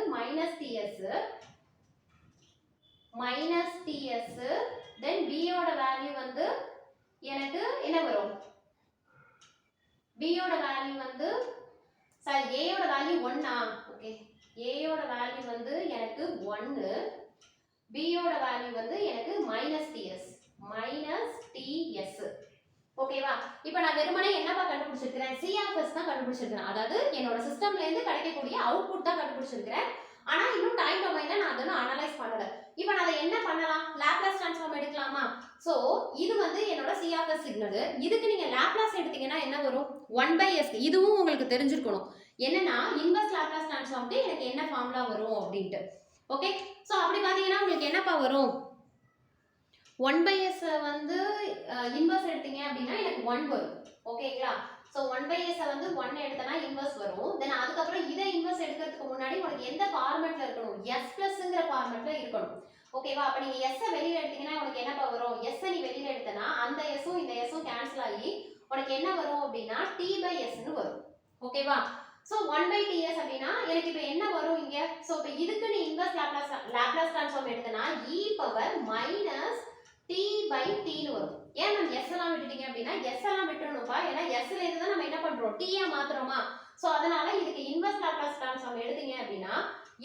-ts then b யோட வேல்யூ வந்து எனக்கு என்ன வரும், b யோட வேல்யூ வந்து சாரி a யோட வேல்யூ 1 ஓகே, a யோட வேல்யூ வந்து எனக்கு 1, b யோட வேல்யூ வந்து எனக்கு -ts ஓகேவா? இப்போ நான் வெறுமனே என்னப்பா கண்டுபிடிச்சிருக்கேன், c(s) தான் கண்டுபிடிச்சிருக்கேன். அதாவது என்னோட சிஸ்டம்ல இருந்து கிடைக்கக்கூடிய அவுட்புட் தான் கண்டுபிடிச்சிருக்கேன். ஆனா இன்னும் டைம் டொமைன்ல நான் அதை அனலைஸ் பண்ணல. இப்போ நான் அதை என்ன பண்ணலாம், லாப்லாஸ் ட்ரான்ஸ்ஃபார்ம் எடுக்கலாமா? சோ இது வந்து என்னோட c(s) சிக்னல். இதுக்கு நீங்க லாப்லாஸ் எடுத்தீங்கன்னா என்ன வரும், 1/s. இதுவும் உங்களுக்கு தெரிஞ்சிருக்கணும். என்னன்னா இன்வெர்ஸ் லாப்லாஸ் ட்ரான்ஸ்ஃபார்ம்க்கு எனக்கு என்ன ஃபார்முலா வரும் அப்படிட்டு. ஓகே, சோ அப்படி பாத்தீங்கன்னா உங்களுக்கு என்னப்பா வரும், 1/s வந்து இன்வெர்ஸ் எடுத்தீங்க அப்படின்னா எனக்கு 1 வரும். ஓகேங்களா? சோ 1/s வந்து 1 எடுத்தனா இன்வெர்ஸ் வரும். தென் அதுக்கு அப்புறம் இத இன்வெர்ஸ் எடுக்கிறதுக்கு முன்னாடி உங்களுக்கு எந்த ஃபார்மட்ல இருக்கணும், s+ங்கற ஃபார்மட்ல இருக்கணும். ஓகேவா? அப்ப நீங்க s வெளியில எடுத்தீங்கன்னா உங்களுக்கு என்னப்பா வரும், s நீ வெளியில எடுத்தனா அந்த s இந்த s கேன்சல் ஆகி உங்களுக்கு என்ன வரும் அப்படினா t/s ன்னு வரும். ஓகேவா? சோ 1/ts அப்படினா எனக்கு இப்போ என்ன வரும் இங்க, சோ இப்போ இதுக்கு நீ இன்வெர்ஸ் லாப்லாஸ் ட்ரான்ஸ்ஃபார்ம் எடுத்தனா e t/t ன்னு வரும். ஏன் மேம் s எல்லாம் விட்டுட்டீங்க அப்படினா s எல்லாம் விட்டுறணும்ப்பா. ஏன்னா s ல இருந்து தான் நம்ம என்ன பண்றோம், t ஆ மாத்துறோமா. சோ அதனால இதுக்கு இன்வெர்ஸ் லாப்லாஸ் ட்ரான்ஸ்ஃபார்ம் எடுத்தீங்க அப்படினா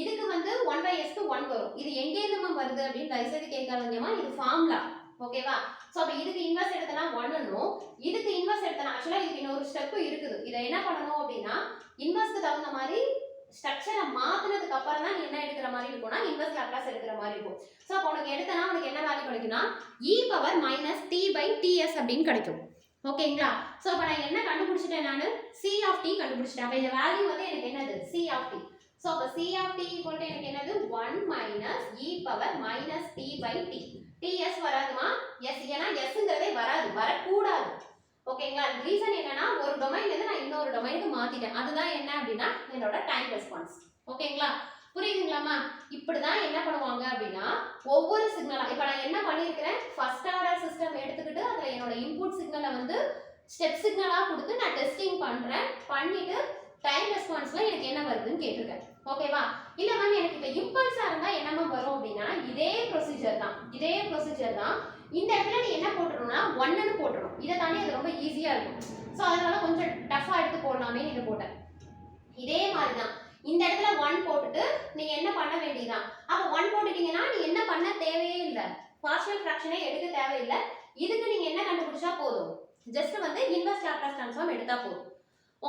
இதுக்கு வந்து 1/s க்கு 1 வரும். இது எங்க இருந்து மேம் வருது அப்படினு தயவுசெய்து கேட்காதீங்கமா, இது ஃபார்முலா. ஓகேவா? சோ அப்ப இதுக்கு இன்வெர்ஸ் எடுத்தனா 1 ன்னும் இதுக்கு இன்வெர்ஸ் எடுத்தனா ஆக்சுவலா இதுக்கு இன்னொரு ஸ்டெப் இருக்குது. இத என்ன பண்ணனும் அப்படினா இன்வெர்ஸ்க்கு தகுந்த மாதிரி ஸ்ட்ரக்சரை மாத்துனதுக்கு அப்புறம் தான் நீ என்ன எடுக்கிற மாதிரி இருக்கும்னா இன்வெர்ஸ் லாப்லாஸ் எடுக்கிற மாதிரி இருக்கும். சோ அப்ப உனக்கு எடுத்தனா உனக்கு என்ன வேல்யூ கிடைக்கும்னா e⁻−t/ts அப்படினு கிடைக்கும். ஓகேங்களா? சோ அப்ப நான் என்ன கண்டுபிடிச்சிட்டேன், நானு c(t) கண்டுபிடிச்சிட்டேன். அப்ப இந்த வேல்யூ வந்து எனக்கு என்னது, c(t). சோ அப்ப c(t) எனக்கு என்னது 1 e⁻−t/t. ts வராதுமா, s ஏனா sங்கறதே வராது, வரக்கூடாது. ஓகேங்களா? ரீசன் என்னன்னா ஒரு டொமைன்ல இருந்து நான் இன்னொரு டொமைனுக்கு மாத்திட்டேன். அதுதான் என்ன அப்படினா என்னோட டைம் ரெஸ்பான்ஸ். ஓகேங்களா? புரியுதுங்களாமா? இப்படி தான் என்ன பண்ணுவாங்க அப்படினா ஒவ்வொரு சிக்னலா இப்போ நான் என்ன பண்ணியிருக்கிறேன், ஃபர்ஸ்ட் ஆர்டர் சிஸ்டம் எடுத்துக்கிட்டு அதுல என்னோட இன்புட் சிக்னலை வந்து ஸ்டெப் சிக்னலா கொடுத்து நான் டெஸ்டிங் பண்றேன். பண்ணிட்டு டைம் ரெஸ்பான்ஸ்ல எனக்கு என்ன வருதுன்னு கேட்டிருக்கேன். ஓகேவா? இல்ல மேம் எனக்கு இப்போ இம்பல்ஸா இருந்தா என்ன வரும் அப்படினா இதே ப்ரொசீஜர் தான். இந்த இடத்துல நீ என்ன போட்டுறணும்னா 1 ன்னு போட்டுறணும். இத தாண்டி அது ரொம்ப ஈஸியா இருக்கும். சோ அதனால கொஞ்சம் டஃபா எடுத்து போடலாமே இத போட்டேன். இதே மாதிரி தான் இந்த இடத்துல 1 போட்டுட்டு நீங்க என்ன பண்ண வேண்டியதான். அப்ப 1 போட்டுட்டீங்கன்னா நீ என்ன பண்ண தேவையே இல்ல, பார்ஷியல் ஃபிராக்ஷனே எடுக்க தேவையில்லை. இதுக்கு நீங்க என்ன கண்டுபிடிச்சா போதும், ஜஸ்ட் வந்து இன்வெர்ஸ் லாப்லாஸ் ட்ரான்ஸ்ஃபார்ம் எடுத்தா போதும்.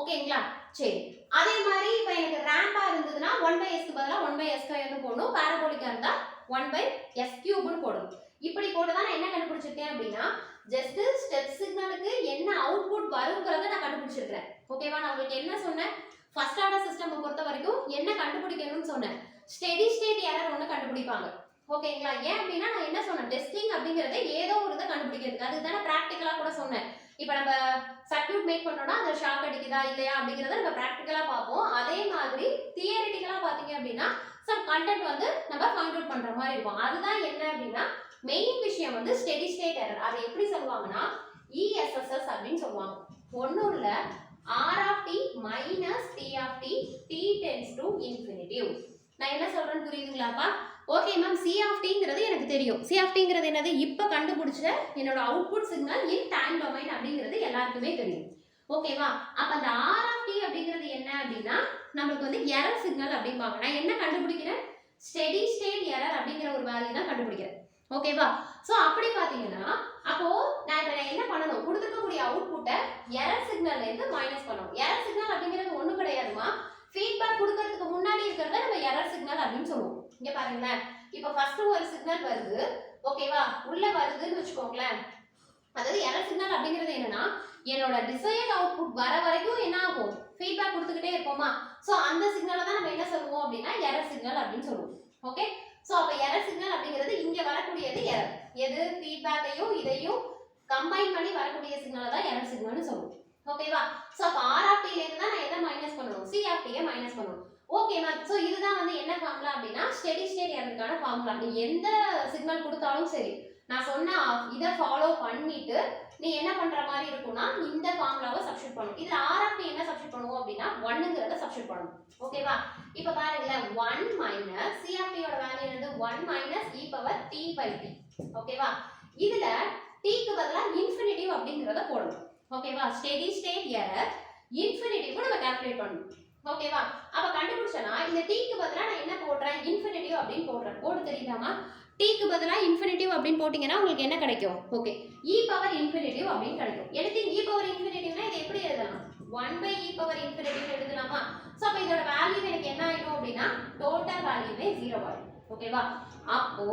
ஓகேங்களா? சரி, அதே மாதிரி இப்போ எனக்கு ரேம்பா இருந்ததுன்னா 1/s க்கு பதிலா 1/s² ன்னு போடணும். பாராபோலிக்கா இருந்தா 1/s³ ன்னு போடணும். இப்படி போட்டு தான் நான் என்ன கண்டுபிடிச்சிருக்கேன் அப்படின்னா ஜஸ்ட் ஸ்டெப் சிக்னலுக்கு என்ன அவுட்புட் வரும்ங்கறத நான் கண்டுபிடிச்சிருக்கேன். ஓகேவா? நான் உங்களுக்கு என்ன சொன்னேன், ஃபர்ஸ்ட் ஆர்டர் சிஸ்டம் பொறுத்த வரைக்கும் என்ன கண்டுபிடிக்கணும்னு சொன்னேன், ஸ்டெடி ஸ்டேட் எரர் ஒன்னு கண்டுபிடிப்பாங்க. ஓகேங்களா? ஏன் அப்படின்னா நான் என்ன சொன்னேன், டெஸ்டிங் அப்படிங்கறதே ஏதோ ஒரு இதை கண்டுபிடிக்கிறதுக்கு. அதுதானே பிராக்டிகலா கூட சொன்னேன். இப்போ நம்ம சர்க்யூட் மேக் பண்றோம்னா அந்த ஷாக் அடிக்குதா இல்லையா அப்படிங்கறத நம்ம பிராக்டிகலா பார்ப்போம். அதே மாதிரி தியரிட்டிக்கலா பாத்தீங்க அப்படின்னா சம் கண்டென்ட் வந்து நம்ம ஃபைண்ட் அவுட் பண்ற மாதிரி இருக்கும். அதுதான் என்ன அப்படின்னா மெயின் விஷயம் வந்து ஸ்டெடி ஸ்டேட் எரர். அதை எப்படி சொல்லுவாங்கன்னா ESSS அப்படின்னு சொல்லுவாங்க. ஒன்னும் இல்ல, R of t minus T of t, t tends to infinitive. நான் என்ன சொல்றேன்னு புரியுதுங்களாப்பா? ஓகே மேம், சி ஆஃப் டிங்கிறது எனக்கு தெரியும். சி ஆஃப் டிங்கிறது என்னது? இப்போ கண்டுபிடிச்ச என்னோட output signal in time domain அப்படிங்கிறது எல்லாருக்குமே தெரியும். ஓகேவா? அப்ப அந்த ஆர் ஆஃப் டி அப்படிங்கிறது என்ன அப்படின்னா நமக்கு வந்து எரர் சிக்னல் அப்படிம்பாங்க. நான் என்ன கண்டுபிடிக்கிறேன்? ஸ்டெடி ஸ்டேட் எரர் அப்படிங்கிற ஒரு வேல்யூ தான் கண்டுபிடிக்கிறேன். ஓகேவா? ஸோ அப்படி பார்த்தீங்கன்னா அப்போ நான் என்ன பண்ணணும்? கொடுத்துருக்கக்கூடிய அவுட்புட்டை எரர் சிக்னல்ல இருந்து மைனஸ் பண்ணணும். எரர் சிக்னல் அப்படிங்கிறது ஒன்றும் கிடையாதுமா, ஃபீட்பேக் கொடுக்கறதுக்கு முன்னாடி இருக்கிறத நம்ம எரர் சிக்னல் அப்படின்னு சொல்லுவோம். இங்க பாருங்களேன், இப்போ ஃபர்ஸ்ட் ஒரு சிக்னல் வருது, ஓகேவா, உள்ள வருதுன்னு வச்சுக்கோங்களேன். அதாவது எரர் சிக்னல் அப்படிங்கிறது என்னன்னா என்னோட டிசையர்ட் அவுட்புட் வர வரைக்கும் என்ன ஆகும்? ஃபீட்பேக் கொடுத்துக்கிட்டே இருப்போமா? ஸோ அந்த சிக்னலை தான் நம்ம என்ன சொல்லுவோம் அப்படின்னா எரர் சிக்னல் அப்படின்னு சொல்லுவோம். ஓகே, ஸோ அப்போ எரர் சிக்னல் அப்படிங்கிறது இங்க வரக்கூடியது எரர். எது? ஃபீட்பேக்கையும் இதையும் கம்பைன் பண்ணி வரக்கூடிய சிக்னலை தான் எரர் சிக்னல்னு சொல்லுவோம். ஓகேவா? ஸோ அப்போ ஆர் ஆஃப் டில இருந்து தான் நான் எதை மைனஸ் பண்ணணும்? சி ஆஃப் டியை மைனஸ் பண்ணணும். ஓகே மேம், ஸோ இதுதான் வந்து என்ன ஃபார்முலா அப்படின்னா ஸ்டெடி ஸ்டேட் எரருக்கான ஃபார்முலா. நீ எந்த சிக்னல் கொடுத்தாலும் சரி, நான் சொன்ன இதை ஃபாலோ பண்ணிட்டு நீ என்ன பண்ற மாதிரி இருக்கும்னா இந்த ஃபார்முலாவை சப்ஸ்டிட் பண்ணணும். இதுல ஆர் ஆஃப் டி என்ன சப்ஸ்டிட் பண்ணுவோம் அப்படின்னா 1ங்கறத சப்ஸ்டிட் பண்ணணும். ஓகேவா? இப்போ பாருங்களேன், 1 மைனஸ் சி ஆஃப் டி யோட வேல்யூ என்னது? 1 minus e power t by t. ஓகேவா? இதுல t க்கு பதிலா இன்ஃபினிட்டிவ் அப்படிங்கறத போடணும். ஓகேவா? ஸ்டெடி ஸ்டேட் எரர் இன்ஃபினிட்டிவ் நம்ம கால்குலேட் பண்ணணும். ஓகேவா? அப்ப கண்டுபிடிச்சனா இந்த t க்கு பதிலா நான் என்ன போடுறேன்? இன்ஃபினிட்டிவ் அப்படின்னு போடுறேன். போட தெரியுதாமா? t க்கு பதிலா இன்ஃபினிட்டிவ் அப்படின்னு போட்டீங்கன்னா உங்களுக்கு என்ன கிடைக்கும்? ஓகே, e பவர் இன்ஃபினிட்டிவ் அப்படின்னு கிடைக்கும். எனிதிங் e பவர் இன்ஃபினிட்டிவ்னா இதை எப்படி எழுதலாம்? 1 by e பவர் இன்ஃபினிட்டிவ் எழுதலாமா? சோ அப்ப இதோட வேல்யூ எனக்கு என்ன ஆயிடும் அப்படின்னா டோட்டல் வேல்யூவே 0 ஆயிடும். ஓகேவா? அப்போ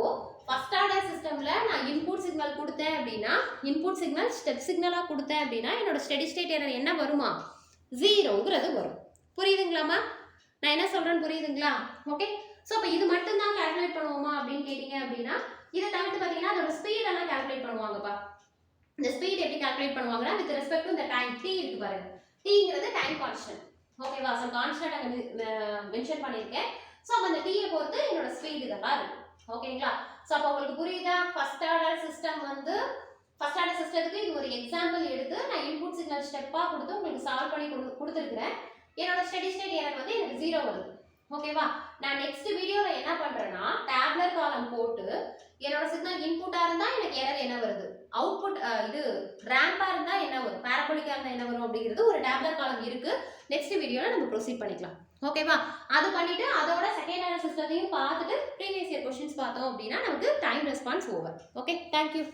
ஃபர்ஸ்ட் ஆர்டர் சிஸ்டம்ல நான் இன்புட் சிக்னல் கொடுத்தேன் அப்படின்னா இன்புட் சிக்னல் ஸ்டெப் சிக்னலா கொடுத்தேன் அப்படின்னா என்னோட ஸ்டெடி ஸ்டேட் எரர் என்ன வருமா? 0ங்கிறது வரும். புரியுதுங்களாமா? நான் என்ன சொல்றேன்னு புரியுதுங்களா? ஓகே, சோ அப்ப இது மட்டும் தான் கால்குலேட் பண்ணுவோமா அப்படின்னு கேட்டிங்க அப்படின்னா இத தவிர்த்து பாத்தீங்கன்னா அதோட ஸ்பீட் எல்லாம் கால்குலேட் பண்ணுவாங்கப்பா. இந்த ஸ்பீட் எப்படி கால்குலேட் பண்ணுவாங்கன்னா வித் ரெஸ்பெக்ட் டு இந்த டைம் t இருக்கு பாருங்க. tங்கிறது டைம் கான்ஸ்டன்ட். ஓகேவா? சோ கான்ஸ்டன்ட் அங்க மென்ஷன் பண்ணிருக்கேன். சோ அப்ப அந்த t ஐ பொறுத்து என்னோட ஸ்பீட் இதெல்லாம் இருக்கு. ஓகேங்களா? சோ அப்ப உங்களுக்கு புரியுதா? ஃபர்ஸ்ட் ஆர்டர் சிஸ்டம் வந்து ஃபர்ஸ்ட் ஆர்டர் சிஸ்டத்துக்கு இது ஒரு எக்ஸாம்பிள் எடுத்து நான் இன்புட் சிக்னல் ஸ்டெப்பா கொடுத்து உங்களுக்கு சால்வ் பண்ணி கொடுத்துருக்கேன். என்னோட ஸ்டெடி ஸ்டேட் எரர் வந்து எனக்கு 0 வருது. ஓகேவா? நான் நெக்ஸ்ட் வீடியோல என்ன பண்றேன்னா டேப்லர் காலம் போட்டு என்னோட சிக்னல் இன்புட்டா இருந்தா எனக்கு எரர் என்ன வருது, அவுட்புட் இது ரேம்பா இருந்தா என்ன வரும், பாராபோலிக்கா இருந்தா என்ன வரும் அப்படிங்கிறது ஒரு டேப்லர் காலம் இருக்கு. நெக்ஸ்ட் வீடியோல நம்ம ப்ரொசீட் பண்ணிக்கலாம். ஓகேவா? அது பண்ணிட்டு அதோட செகண்ட் ஆர்டர் சிஸ்டத்தையும் பார்த்துட்டு ப்ரீவியஸ் இயர் क्वेश्चंस பார்த்தோம் அப்படின்னா நமக்கு time response over. Okay, thank you.